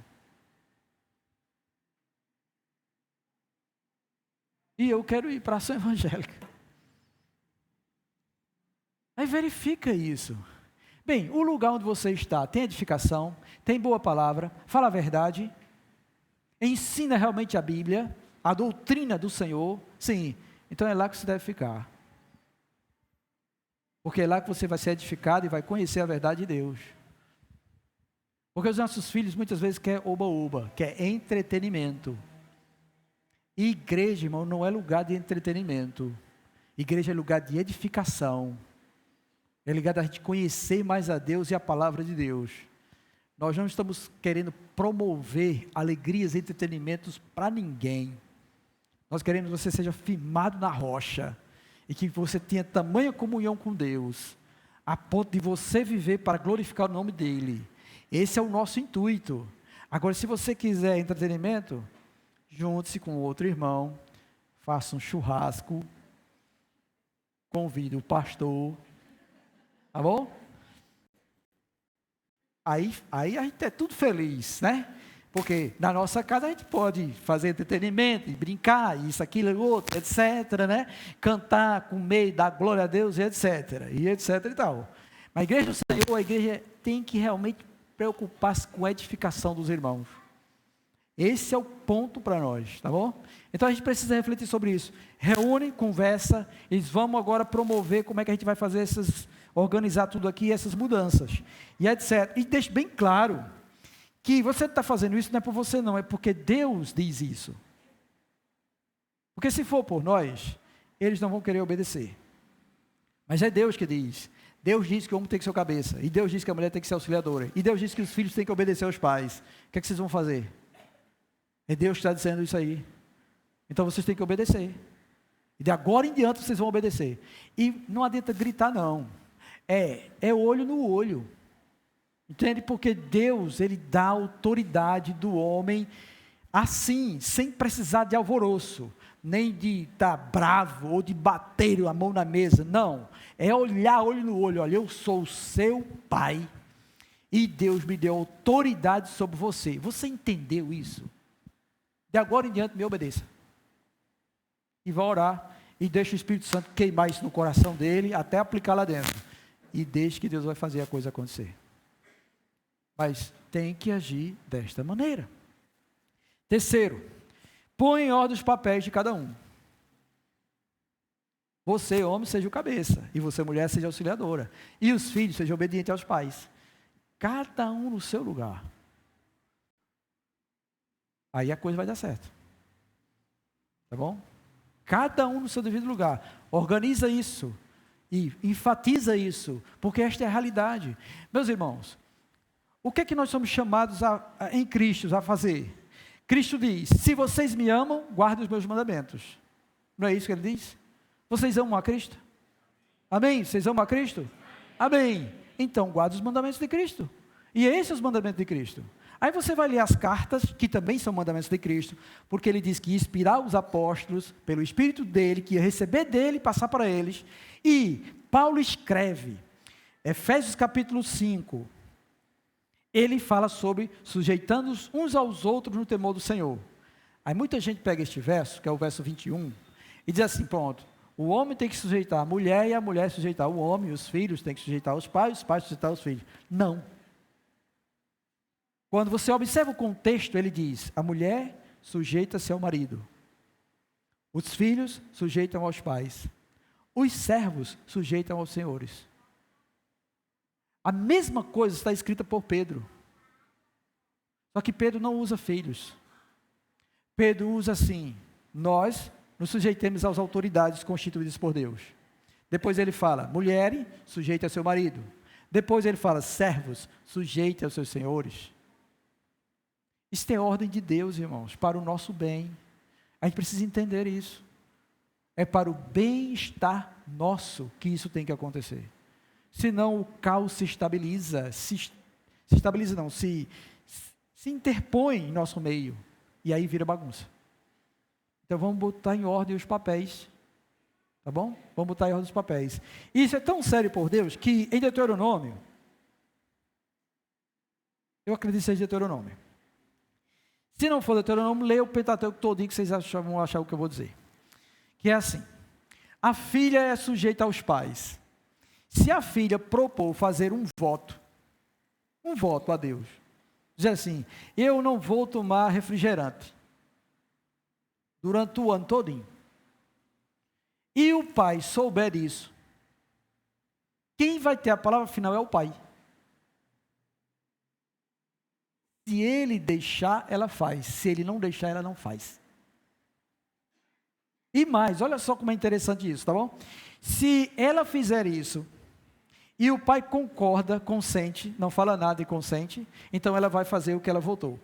E eu quero ir para a ação evangélica. Aí verifica isso. Bem, o lugar onde você está tem edificação, tem boa palavra, fala a verdade, ensina realmente a Bíblia, a doutrina do Senhor. Sim, então é lá que você deve ficar. Porque é lá que você vai ser edificado e vai conhecer a verdade de Deus. Porque os nossos filhos muitas vezes querem oba-oba, quer entretenimento. E igreja, irmão, não é lugar de entretenimento. Igreja é lugar de edificação. É lugar a gente conhecer mais a Deus e a palavra de Deus. Nós não estamos querendo promover alegrias e entretenimentos para ninguém. Nós queremos que você seja firmado na rocha. E que você tenha tamanha comunhão com Deus, a ponto de você viver para glorificar o nome dEle. Esse é o nosso intuito. Agora, se você quiser entretenimento, junte-se com outro irmão, faça um churrasco, convide o pastor, tá bom? Aí a gente é tudo feliz, né? Porque na nossa casa a gente pode fazer entretenimento, brincar, isso, aquilo, outro, etc, né? Cantar, comer, dar glória a Deus, etc, e tal. Mas a igreja do Senhor, a igreja tem que realmente preocupar-se com a edificação dos irmãos. Esse é o ponto para nós, tá bom? Então a gente precisa refletir sobre isso. Reúne, conversa, eles vamos agora promover como é que a gente vai fazer organizar tudo aqui, essas mudanças, e etc. E deixe bem claro que você está fazendo isso não é por você não, é porque Deus diz isso. Porque se for por nós, eles não vão querer obedecer. Mas é Deus que diz. Deus diz que o homem tem que ser o cabeça, e Deus diz que a mulher tem que ser auxiliadora, e Deus diz que os filhos têm que obedecer aos pais. O que é que vocês vão fazer? É Deus que está dizendo isso aí. Então vocês têm que obedecer. E de agora em diante vocês vão obedecer. E não adianta gritar não. É olho no olho. Entende? Porque Deus, Ele dá autoridade do homem assim, sem precisar de alvoroço, nem de estar bravo, ou de bater a mão na mesa, não. É olhar olho no olho, olha, eu sou o seu pai, e Deus me deu autoridade sobre você. Você entendeu isso? De agora em diante me obedeça. E vá orar, e deixa o Espírito Santo queimar isso no coração dele, até aplicar lá dentro. E deixe que Deus vai fazer a coisa acontecer. Mas tem que agir desta maneira. Terceiro, põe em ordem os papéis de cada um. Você, homem, seja o cabeça, e você, mulher, seja auxiliadora. E os filhos sejam obedientes aos pais. Cada um no seu lugar. Aí a coisa vai dar certo. Tá bom? Cada um no seu devido lugar. Organiza isso. E enfatiza isso. Porque esta é a realidade. Meus irmãos, o que é que nós somos chamados em Cristo a fazer? Cristo diz: se vocês me amam, guardem os meus mandamentos. Não é isso que ele diz? Vocês amam a Cristo? Amém? Vocês amam a Cristo? Amém. Então guardem os mandamentos de Cristo. E esses são os mandamentos de Cristo. Aí você vai ler as cartas, que também são mandamentos de Cristo, porque ele diz que ia inspirar os apóstolos, pelo Espírito dele, que ia receber dele e passar para eles. E Paulo escreve, Efésios capítulo 5, ele fala sobre sujeitando-os uns aos outros no temor do Senhor. Aí muita gente pega este verso, que é o verso 21, e diz assim, pronto, o homem tem que sujeitar a mulher e a mulher sujeitar o homem, os filhos têm que sujeitar os pais sujeitar os filhos. Não. Quando você observa o contexto, ele diz, a mulher sujeita-se ao marido, os filhos sujeitam aos pais, os servos sujeitam aos senhores. A mesma coisa está escrita por Pedro, só que Pedro não usa filhos. Pedro usa assim, nós nos sujeitemos às autoridades constituídas por Deus. Depois ele fala, mulher, sujeite ao seu marido. Depois ele fala, servos, sujeite aos seus senhores. Isto é ordem de Deus, irmãos, para o nosso bem. A gente precisa entender isso. É para o bem-estar nosso que isso tem que acontecer. Senão o caos se estabiliza, se interpõe em nosso meio. E aí vira bagunça. Então vamos botar em ordem os papéis. Tá bom? Vamos botar em ordem os papéis. Isso é tão sério por Deus que em Deuteronômio, eu acredito que seja Deuteronômio. Se não for Deuteronômio, leia o Pentateuco todinho que vocês vão achar o que eu vou dizer. Que é assim, a filha é sujeita aos pais. Se a filha propor fazer um voto a Deus, dizer assim, eu não vou tomar refrigerante durante o ano todinho, e o pai souber isso, quem vai ter a palavra final é o pai. Se ele deixar, ela faz. Se ele não deixar, ela não faz. E mais, olha só como é interessante isso, tá bom? Se ela fizer isso, e o pai concorda, consente, não fala nada e consente, então ela vai fazer o que ela votou.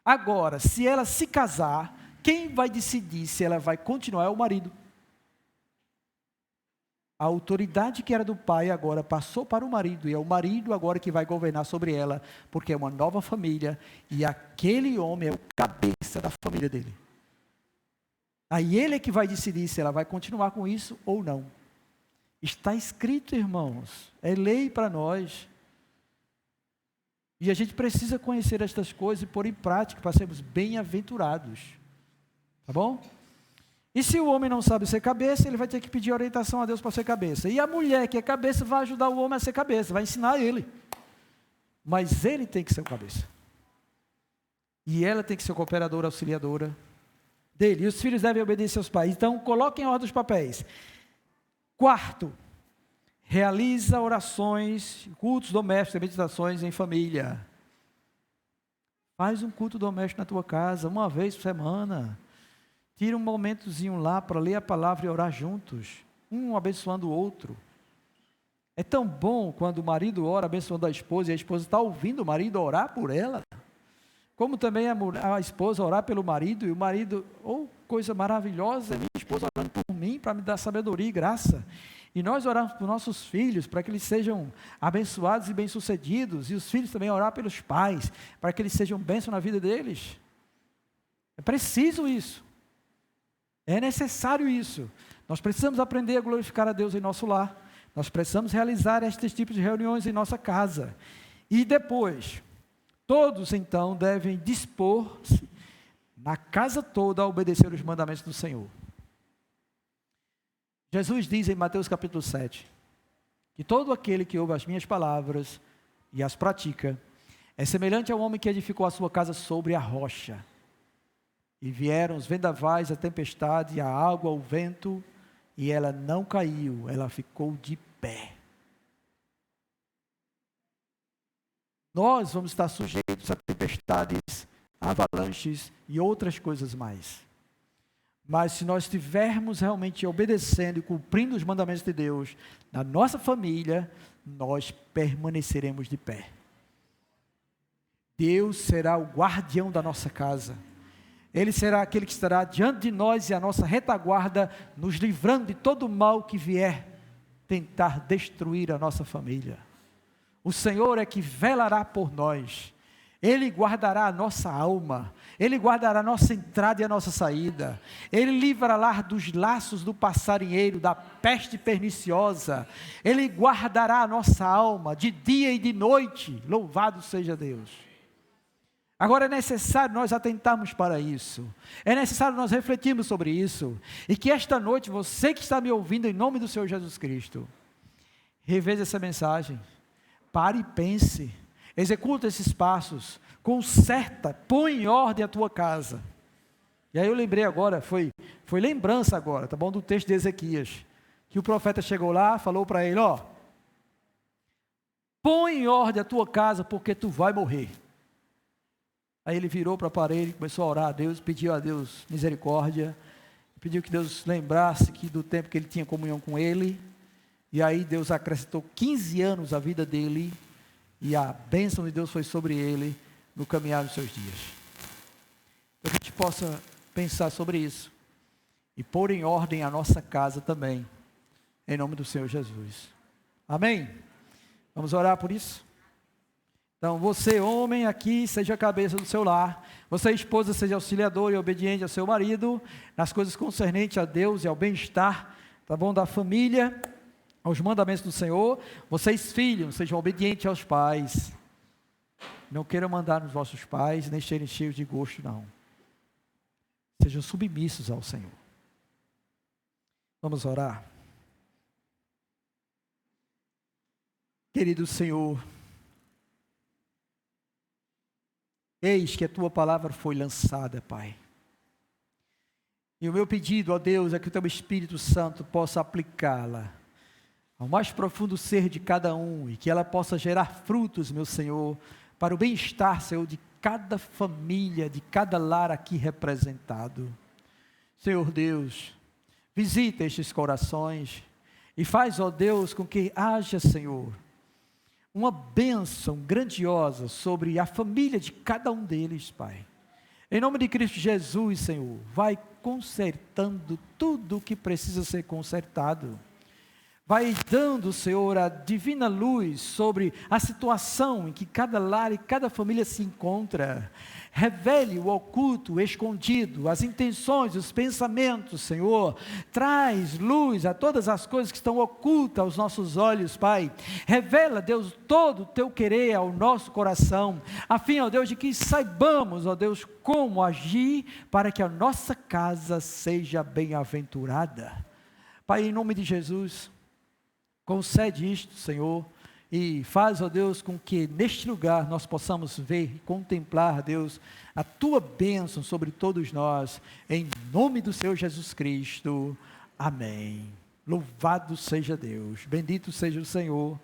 Agora, se ela se casar, quem vai decidir se ela vai continuar é o marido. A autoridade que era do pai agora passou para o marido, e é o marido agora que vai governar sobre ela, porque é uma nova família, e aquele homem é o cabeça da família dele. Aí ele é que vai decidir se ela vai continuar com isso ou não. Está escrito, irmãos, é lei para nós. E a gente precisa conhecer estas coisas e pôr em prática para sermos bem-aventurados. Tá bom? E se o homem não sabe ser cabeça, ele vai ter que pedir orientação a Deus para ser cabeça. E a mulher que é cabeça vai ajudar o homem a ser cabeça, vai ensinar ele. Mas ele tem que ser o cabeça. E ela tem que ser cooperadora, auxiliadora dele. E os filhos devem obedecer aos pais. Então, coloquem em ordem os papéis. Quarto, realiza orações, cultos domésticos, meditações em família. Faz um culto doméstico na tua casa, uma vez por semana. Tira um momentozinho lá para ler a palavra e orar juntos, um abençoando o outro. É tão bom quando o marido ora abençoando a esposa e a esposa está ouvindo o marido orar por ela, como também a esposa orar pelo marido e o marido, coisa maravilhosa, minha esposa orando por mim para me dar sabedoria e graça. E nós oramos por nossos filhos, para que eles sejam abençoados e bem-sucedidos, e os filhos também orar pelos pais, para que eles sejam bênção na vida deles. É preciso isso. É necessário isso. Nós precisamos aprender a glorificar a Deus em nosso lar. Nós precisamos realizar estes tipos de reuniões em nossa casa. E depois, todos então devem dispor-se na casa toda a obedecer os mandamentos do Senhor. Jesus diz em Mateus capítulo 7, que todo aquele que ouve as minhas palavras e as pratica, é semelhante ao homem que edificou a sua casa sobre a rocha. E vieram os vendavais, a tempestade, a água, o vento, e ela não caiu, ela ficou de pé. Nós vamos estar sujeitos a tempestades, avalanches e outras coisas mais. Mas se nós estivermos realmente obedecendo e cumprindo os mandamentos de Deus, na nossa família, nós permaneceremos de pé. Deus será o guardião da nossa casa. Ele será aquele que estará diante de nós e a nossa retaguarda, nos livrando de todo o mal que vier tentar destruir a nossa família. O Senhor é que velará por nós. Ele guardará a nossa alma. Ele guardará a nossa entrada e a nossa saída. Ele livrará dos laços do passarinheiro, da peste perniciosa. Ele guardará a nossa alma de dia e de noite. Louvado seja Deus. Agora é necessário nós atentarmos para isso, é necessário nós refletirmos sobre isso, e que esta noite, você que está me ouvindo em nome do Senhor Jesus Cristo, reveja essa mensagem, pare e pense, executa esses passos, conserta, põe em ordem a tua casa. E aí eu lembrei agora, foi lembrança agora, tá bom, do texto de Ezequias, que o profeta chegou lá, falou para ele, ó, põe em ordem a tua casa, porque tu vai morrer. Aí ele virou para a parede, começou a orar a Deus, pediu a Deus misericórdia, pediu que Deus lembrasse que do tempo que ele tinha comunhão com ele, e aí Deus acrescentou 15 anos à vida dele, e a bênção de Deus foi sobre ele, no caminhar dos seus dias. Para que a gente possa pensar sobre isso, e pôr em ordem a nossa casa também, em nome do Senhor Jesus. Amém? Vamos orar por isso? Então, você, homem, aqui, seja a cabeça do seu lar. Você, esposa, seja auxiliador e obediente ao seu marido, nas coisas concernentes a Deus e ao bem-estar, tá bom, da família, aos mandamentos do Senhor. Vocês, filhos, sejam obedientes aos pais. Não queiram mandar nos vossos pais, nem serem cheios de gosto, não. Sejam submissos ao Senhor. Vamos orar. Querido Senhor, eis que a tua palavra foi lançada, Pai. E o meu pedido, ó Deus, é que o teu Espírito Santo possa aplicá-la ao mais profundo ser de cada um, e que ela possa gerar frutos, meu Senhor, para o bem-estar, Senhor, de cada família, de cada lar aqui representado. Senhor Deus, visita estes corações e faz, ó Deus, com que haja, Senhor, uma bênção grandiosa sobre a família de cada um deles, Pai. Em nome de Cristo Jesus, Senhor, vai consertando tudo o que precisa ser consertado. Vai dando, Senhor, a divina luz sobre a situação em que cada lar e cada família se encontra. Revele o oculto, o escondido, as intenções, os pensamentos, Senhor. Traz luz a todas as coisas que estão ocultas aos nossos olhos, Pai. Revela, Deus, todo o teu querer ao nosso coração, a fim, ó Deus, de que saibamos, ó Deus, como agir para que a nossa casa seja bem-aventurada. Pai, em nome de Jesus, concede isto, Senhor, e faz, ó Deus, com que neste lugar nós possamos ver e contemplar, Deus, a tua bênção sobre todos nós, em nome do Senhor Jesus Cristo. Amém. Louvado seja Deus, bendito seja o Senhor.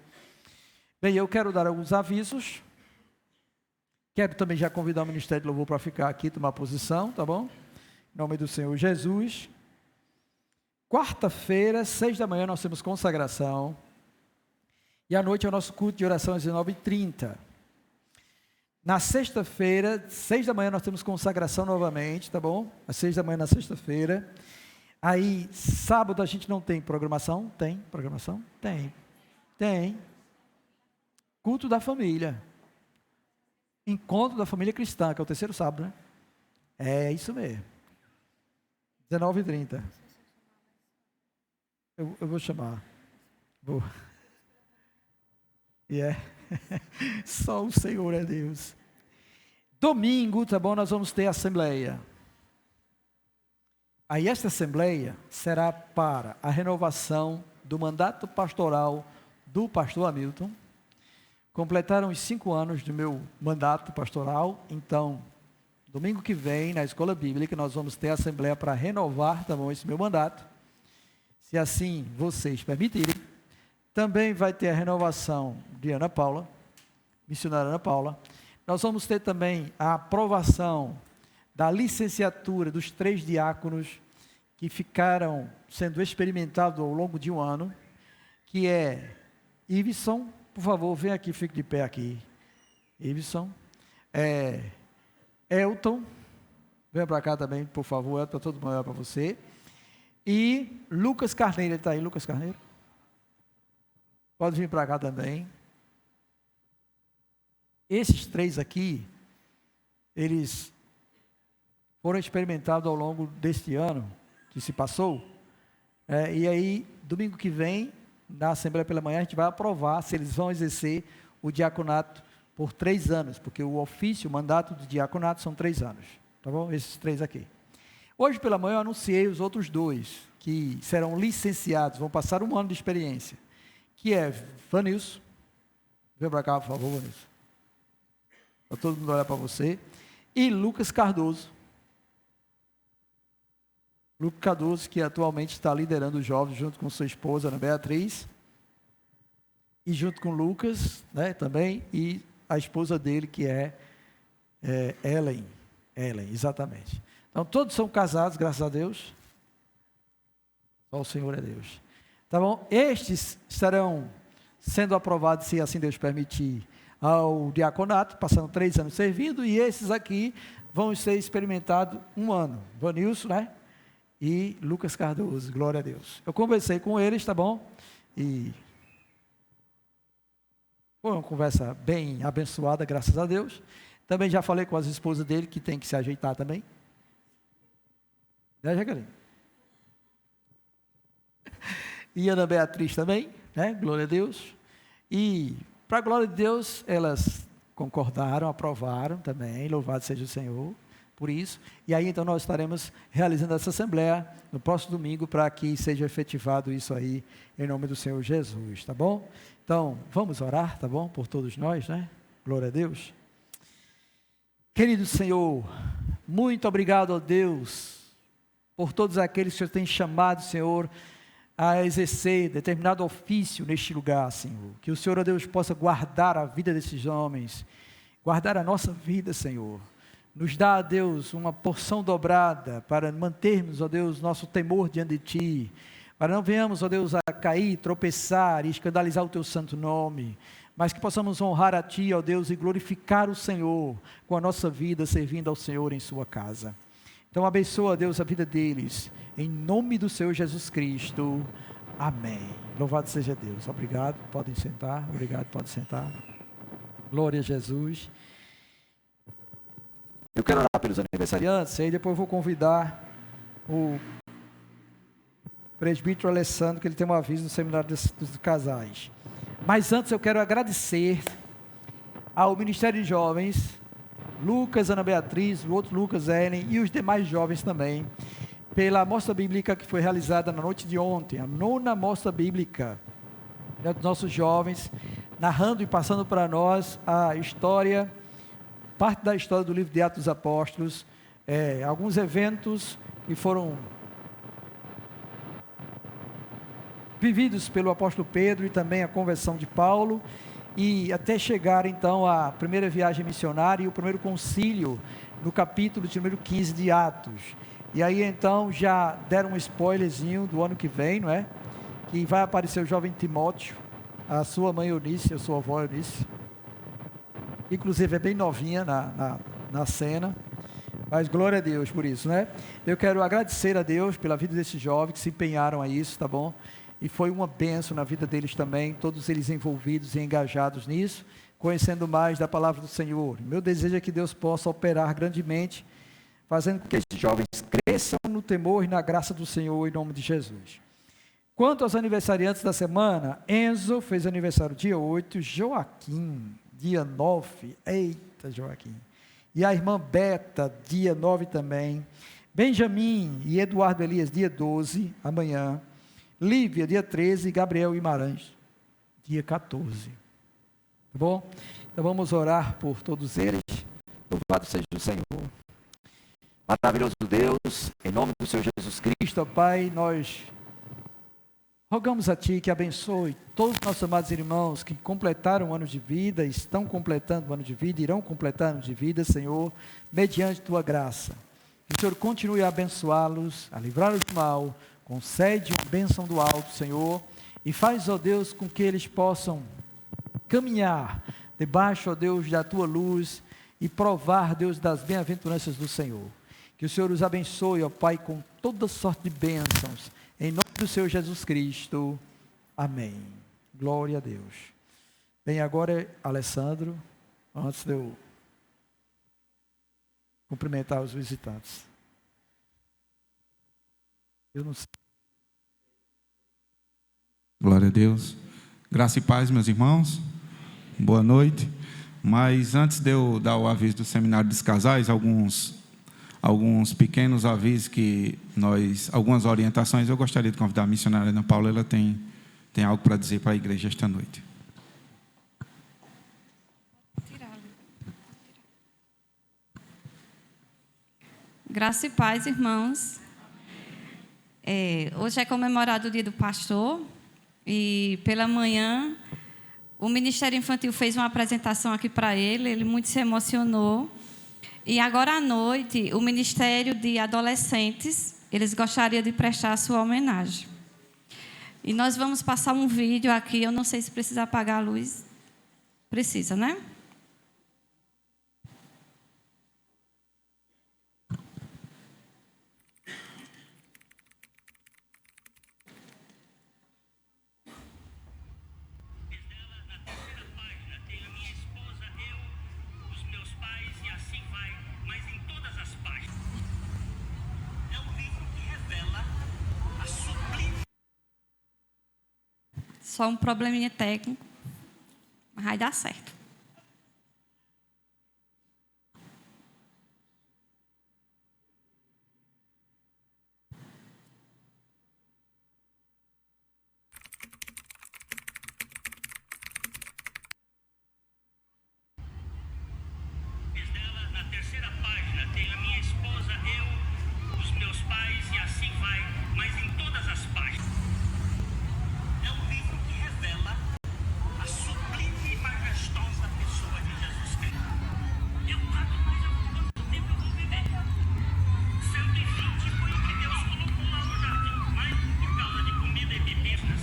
Bem, eu quero dar alguns avisos. Quero também já convidar o Ministério de Louvor para ficar aqui, tomar posição, tá bom? Em nome do Senhor Jesus. Quarta-feira, 6 da manhã, nós temos consagração. E à noite é o nosso culto de oração às 19h30. Na sexta-feira, 6 da manhã, nós temos consagração novamente, tá bom? Às 6 da manhã na sexta-feira. Aí, sábado a gente não tem programação? Tem programação? Tem. Culto da família. Encontro da família cristã, que é o terceiro sábado, né? É isso mesmo. 19h30. Eu vou chamar. Vou. Só o Senhor é Deus. Domingo, tá bom? Nós vamos ter assembleia. Aí esta assembleia será para a renovação do mandato pastoral do pastor Hamilton. Completaram os 5 anos do meu mandato pastoral. Então, domingo que vem, na escola bíblica, nós vamos ter assembleia para renovar, tá bom, esse meu mandato. Se assim vocês permitirem. Também vai ter a renovação de Ana Paula, missionária Ana Paula. Nós vamos ter também a aprovação da licenciatura dos 3 diáconos que ficaram sendo experimentados ao longo de um ano, que é Iveson, por favor, vem aqui, fique de pé aqui. Iveson, Elton, vem para cá também, por favor, Elton, todo mundo para você. E Lucas Carneiro, ele está aí, Lucas Carneiro? Pode vir para cá também. Esses 3 aqui, eles foram experimentados ao longo deste ano, que se passou. E aí, domingo que vem, na Assembleia pela manhã, a gente vai aprovar se eles vão exercer o diaconato por 3 anos, porque o ofício, o mandato de diaconato são 3 anos, tá bom? Esses 3 aqui. Hoje pela manhã eu anunciei os outros 2, que serão licenciados, vão passar 1 ano de experiência, que é Vanilson, vem para cá, por favor, Vanilson, para todo mundo olhar para você, e Lucas Cardoso. Lucas Cardoso, que atualmente está liderando os jovens junto com sua esposa, Ana Beatriz, e junto com Lucas, né, também, e a esposa dele, que é Ellen, exatamente. Então, todos são casados, graças a Deus. Só o Senhor é Deus. Tá bom? Estes estarão sendo aprovados, se assim Deus permitir, ao diaconato, passando 3 anos servindo, e esses aqui vão ser experimentados 1 ano. Vanilson, né? E Lucas Cardoso, glória a Deus. Eu conversei com eles, tá bom? E foi uma conversa bem abençoada, graças a Deus. Também já falei com as esposas dele, que tem que se ajeitar também. Né, Jacaré? E Ana Beatriz também, né? Glória a Deus. E, para a glória de Deus, elas concordaram, aprovaram também, louvado seja o Senhor por isso. E aí, então, nós estaremos realizando essa assembleia no próximo domingo, para que seja efetivado isso aí, em nome do Senhor Jesus, tá bom? Então, vamos orar, tá bom? Por todos nós, né? Glória a Deus. Querido Senhor, muito obrigado, ó Deus, por todos aqueles que o Senhor tem chamado, Senhor, a exercer determinado ofício neste lugar, Senhor. Que o Senhor, ó Deus, possa guardar a vida desses homens, guardar a nossa vida, Senhor. Nos dá, ó Deus, uma porção dobrada para mantermos, ó Deus, nosso temor diante de Ti, para não venhamos, ó Deus, a cair, tropeçar e escandalizar o Teu santo nome, mas que possamos honrar a Ti, ó Deus, e glorificar o Senhor com a nossa vida, servindo ao Senhor em Sua casa. Então abençoa, Deus, a vida deles, em nome do Senhor Jesus Cristo, amém. Louvado seja Deus. Obrigado, podem sentar, obrigado, pode sentar. Glória a Jesus. Eu quero orar pelos aniversariantes, e aí depois eu vou convidar o presbítero Alessandro, que ele tem um aviso no seminário dos casais. Mas antes eu quero agradecer ao Ministério de Jovens, Lucas, Ana Beatriz, o outro Lucas, Ellen, e os demais jovens também, pela mostra bíblica que foi realizada na noite de ontem, a 9ª mostra bíblica, dos nossos jovens, narrando e passando para nós a história, parte da história do livro de Atos dos Apóstolos, alguns eventos que foram vividos pelo apóstolo Pedro e também a conversão de Paulo, e até chegar então à primeira viagem missionária e o primeiro concílio no capítulo de número 15 de Atos. E aí então já deram um spoilerzinho do ano que vem, não é? Que vai aparecer o jovem Timóteo, a sua mãe Eunice, a sua avó Eunice, inclusive é bem novinha na cena, mas glória a Deus por isso, né? Eu quero agradecer a Deus pela vida desses jovens que se empenharam a isso, tá bom? E foi uma bênção na vida deles também, todos eles envolvidos e engajados nisso, conhecendo mais da palavra do Senhor. Meu desejo é que Deus possa operar grandemente, fazendo com que esses jovens cresçam no temor e na graça do Senhor, em nome de Jesus. Quanto aos aniversariantes da semana, Enzo fez aniversário dia 8, Joaquim, dia 9, eita Joaquim, e a irmã Beta, dia 9 também, Benjamin e Eduardo Elias, dia 12, amanhã, Lívia, dia 13, Gabriel Guimarães, dia 14, tá bom? Então vamos orar por todos eles, louvado seja o Senhor. Maravilhoso Deus, em nome do Senhor Jesus Cristo, ó Pai, nós rogamos a Ti que abençoe todos os nossos amados irmãos que completaram o ano de vida, estão completando o ano de vida, irão completar o ano de vida, Senhor, mediante Tua graça. Que o Senhor continue a abençoá-los, a livrá-los do mal, concede uma bênção do alto, Senhor, e faz, ó Deus, com que eles possam caminhar debaixo, ó Deus, da Tua luz e provar, Deus, das bem-aventuranças do Senhor. Que o Senhor os abençoe, ó Pai, com toda sorte de bênçãos, em nome do Senhor Jesus Cristo. Amém. Glória a Deus. Bem, agora, Alessandro, antes de eu cumprimentar os visitantes. Eu não sei. Glória a Deus. Graça e paz, meus irmãos. Boa noite. Mas antes de eu dar o aviso do Seminário dos Casais, alguns pequenos avisos algumas orientações, eu gostaria de convidar a missionária Ana Paula, ela tem algo para dizer para a igreja esta noite. Graça e paz, irmãos. Hoje é comemorado o Dia do Pastor e pela manhã o Ministério Infantil fez uma apresentação aqui para ele muito se emocionou. E agora à noite, o Ministério de Adolescentes, eles gostariam de prestar a sua homenagem. E nós vamos passar um vídeo aqui, eu não sei se precisa apagar a luz. Precisa, né? Só um probleminha técnico, mas vai dar certo. Na terceira página tem a minha esposa, eu, os meus pais e assim vai, mas em todas as páginas. É um livro que revela a sublime e majestosa pessoa de Jesus Cristo. Eu trato mais quanto tempo eu vou viver. 120 foi o que Deus colocou lá no jardim, mas por causa de comida e bebidas,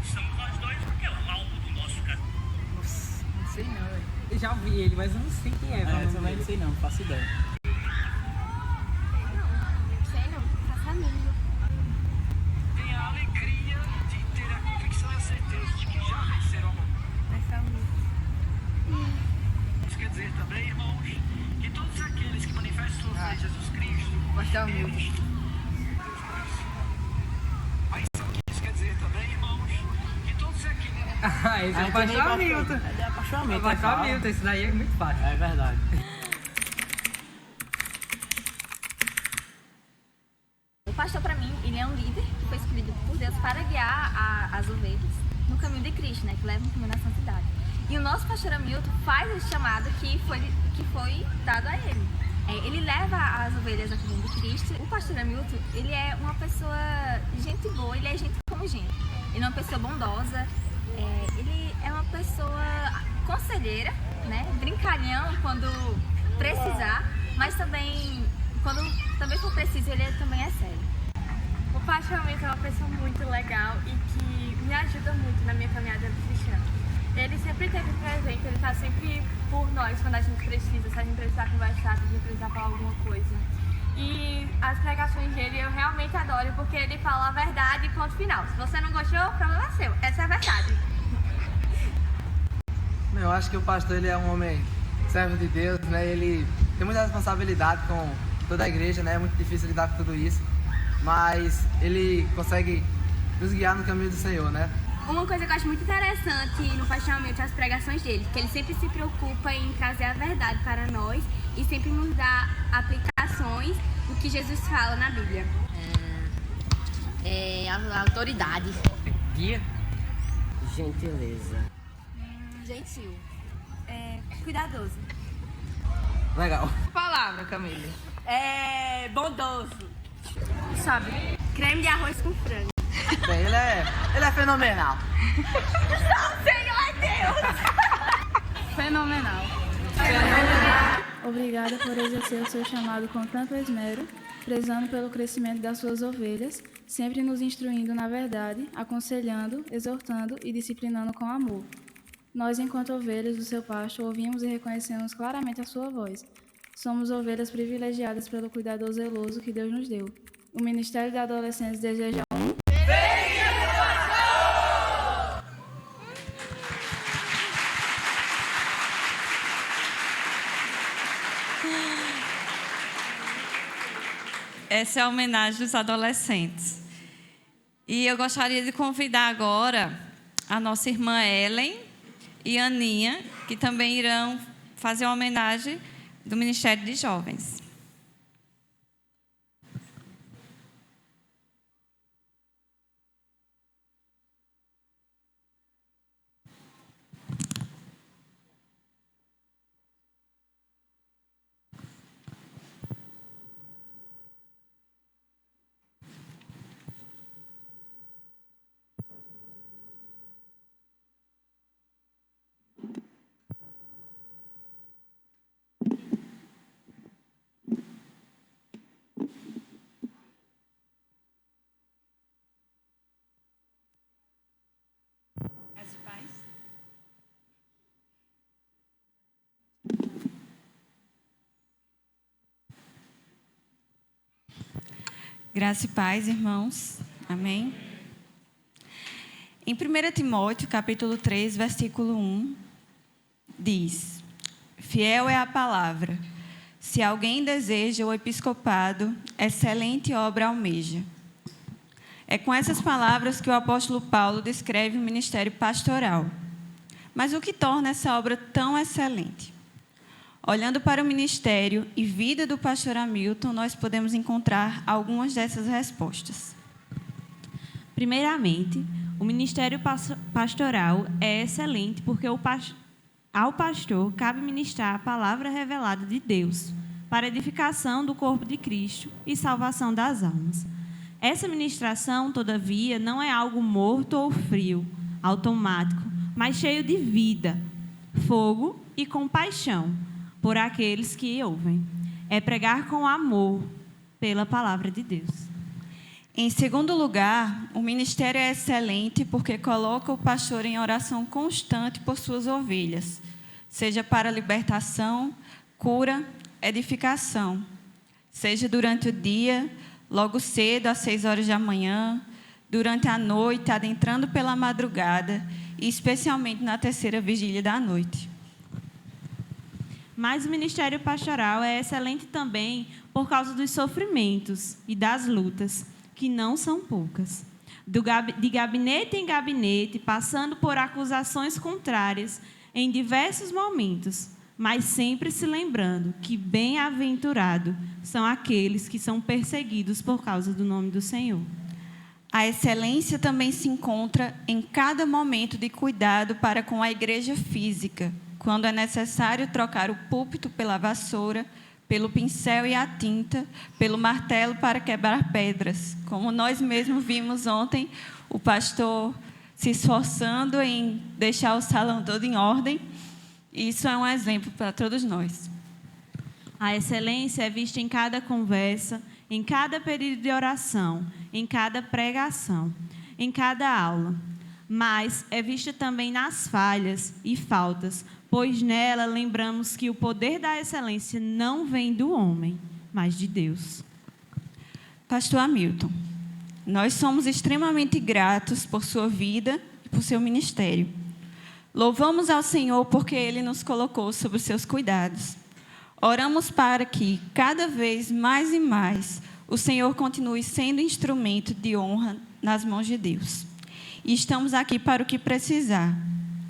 somos nós dois, porque é o alvo do nosso casamento. Nossa, não sei não, velho. Eu já ouvi ele, mas eu não sei quem é. Eu também não sei não, faço ideia. Não sei não, faço a mínima. Tenho a alegria de ter a convicção e a certeza de que já venceram o mundo. Faço a mínima. Isso quer dizer também, irmãos, que todos aqueles que manifestam sua fé em Jesus Cristo, Faço a mínima. mas isso quer dizer também, irmãos, que todos aqueles Esse é o Pastor Hamilton. É apaixonamento. É o Pastor Hamilton, isso daí é muito fácil. É verdade. O pastor, para mim, ele é um líder que foi escolhido por Deus para guiar as ovelhas no caminho de Cristo, né, que leva no caminho da santidade. E o nosso pastor Hamilton faz esse chamado que foi dado a ele. Ele leva as ovelhas ao caminho de Cristo. O pastor Hamilton, ele é uma pessoa gente boa, ele é gente como gente. Ele é uma pessoa bondosa, ele é uma pessoa conselheira, né, brincalhão quando precisar, mas também, quando também for preciso, ele também é sério. O pastor Hamilton é uma pessoa muito legal e que me ajuda muito na minha caminhada cristã. Ele sempre esteve presente, ele está sempre por nós quando a gente precisa, se a gente precisar conversar, se a gente precisar falar alguma coisa. E as pregações dele eu realmente adoro, porque ele fala a verdade e ponto final. Se você não gostou, o problema é seu. Essa é a verdade. Eu acho que o pastor ele é um homem servo de Deus, né? Ele tem muita responsabilidade com toda a igreja, né? É muito difícil lidar com tudo isso, mas ele consegue nos guiar no caminho do Senhor, né? Uma coisa que eu acho muito interessante no pastor Hamilton é as pregações dele, que ele sempre se preocupa em trazer a verdade para nós e sempre nos dá aplicações do que Jesus fala na Bíblia. A autoridade. Guia. Gentileza. Gentil. Cuidadoso. Legal. Palavra, Camille. Bondoso. Sabe? Creme de arroz com frango. Bem, ele é fenomenal. Senhor Deus! Fenomenal. Obrigada por exercer o seu chamado com tanto esmero, prezando pelo crescimento das suas ovelhas, sempre nos instruindo na verdade, aconselhando, exortando e disciplinando com amor. Nós, enquanto ovelhas do seu pasto, ouvimos e reconhecemos claramente a sua voz. Somos ovelhas privilegiadas pelo cuidador zeloso que Deus nos deu. O Ministério da Adolescência deseja Essa é a homenagem dos adolescentes. E eu gostaria de convidar agora a nossa irmã Ellen e a Aninha, que também irão fazer uma homenagem do Ministério de Jovens. Graça e paz, irmãos. Amém? Em 1 Timóteo, capítulo 3, versículo 1, diz: Fiel é a palavra. Se alguém deseja o episcopado, excelente obra almeja. É com essas palavras que o apóstolo Paulo descreve o ministério pastoral. Mas o que torna essa obra tão excelente? Olhando para o ministério e vida do pastor Hamilton, nós podemos encontrar algumas dessas respostas. Primeiramente, o ministério pastoral é excelente porque ao pastor cabe ministrar a palavra revelada de Deus para edificação do corpo de Cristo e salvação das almas. Essa ministração, todavia, não é algo morto ou frio, automático, mas cheio de vida, fogo e compaixão por aqueles que ouvem. É pregar com amor pela palavra de Deus. Em segundo lugar, o ministério é excelente porque coloca o pastor em oração constante por suas ovelhas, seja para libertação, cura, edificação, seja durante o dia, logo cedo, às 6 horas da manhã, durante a noite, adentrando pela madrugada e especialmente na terceira vigília da noite. Mas o ministério pastoral é excelente também por causa dos sofrimentos e das lutas, que não são poucas. De gabinete em gabinete, passando por acusações contrárias em diversos momentos, mas sempre se lembrando que bem-aventurado são aqueles que são perseguidos por causa do nome do Senhor. A excelência também se encontra em cada momento de cuidado para com a igreja física, quando é necessário trocar o púlpito pela vassoura, pelo pincel e a tinta, pelo martelo para quebrar pedras. Como nós mesmos vimos ontem, o pastor se esforçando em deixar o salão todo em ordem. Isso é um exemplo para todos nós. A excelência é vista em cada conversa, em cada período de oração, em cada pregação, em cada aula. Mas é vista também nas falhas e faltas, pois nela lembramos que o poder da excelência não vem do homem, mas de Deus. Pastor Hamilton, nós somos extremamente gratos por sua vida e por seu ministério. Louvamos ao Senhor porque Ele nos colocou sob os seus cuidados. Oramos para que, cada vez mais e mais, o Senhor continue sendo instrumento de honra nas mãos de Deus. E estamos aqui para o que precisar,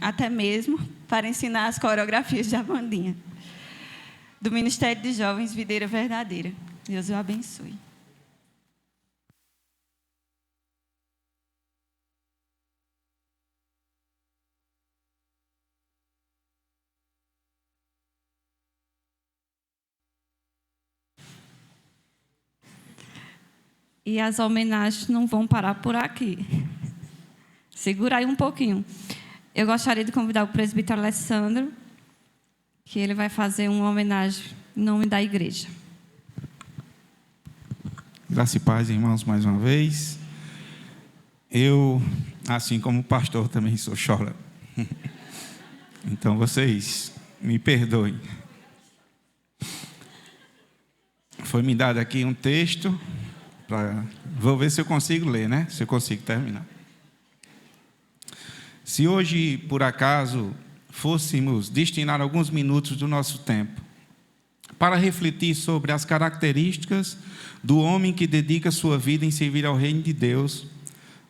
até mesmo para ensinar as coreografias da bandinha do Ministério de Jovens Videira Verdadeira. Deus o abençoe. E as homenagens não vão parar por aqui. Segura aí um pouquinho. Eu gostaria de convidar o presbítero Alessandro, que ele vai fazer uma homenagem em nome da igreja. Graça e paz, irmãos, mais uma vez. Eu, assim como pastor, também sou chora. Então, vocês me perdoem. Foi me dado aqui um texto. Vou ver se eu consigo ler, né? Se eu consigo terminar. Se hoje, por acaso, fôssemos destinar alguns minutos do nosso tempo para refletir sobre as características do homem que dedica sua vida em servir ao reino de Deus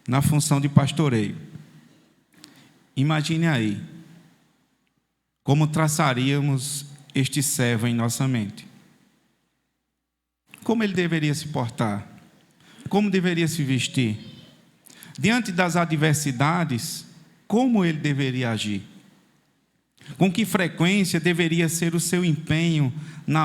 na função de pastoreio. Imagine aí, como traçaríamos este servo em nossa mente? Como ele deveria se portar? Como deveria se vestir? Diante das adversidades, como ele deveria agir? Com que frequência deveria ser o seu empenho na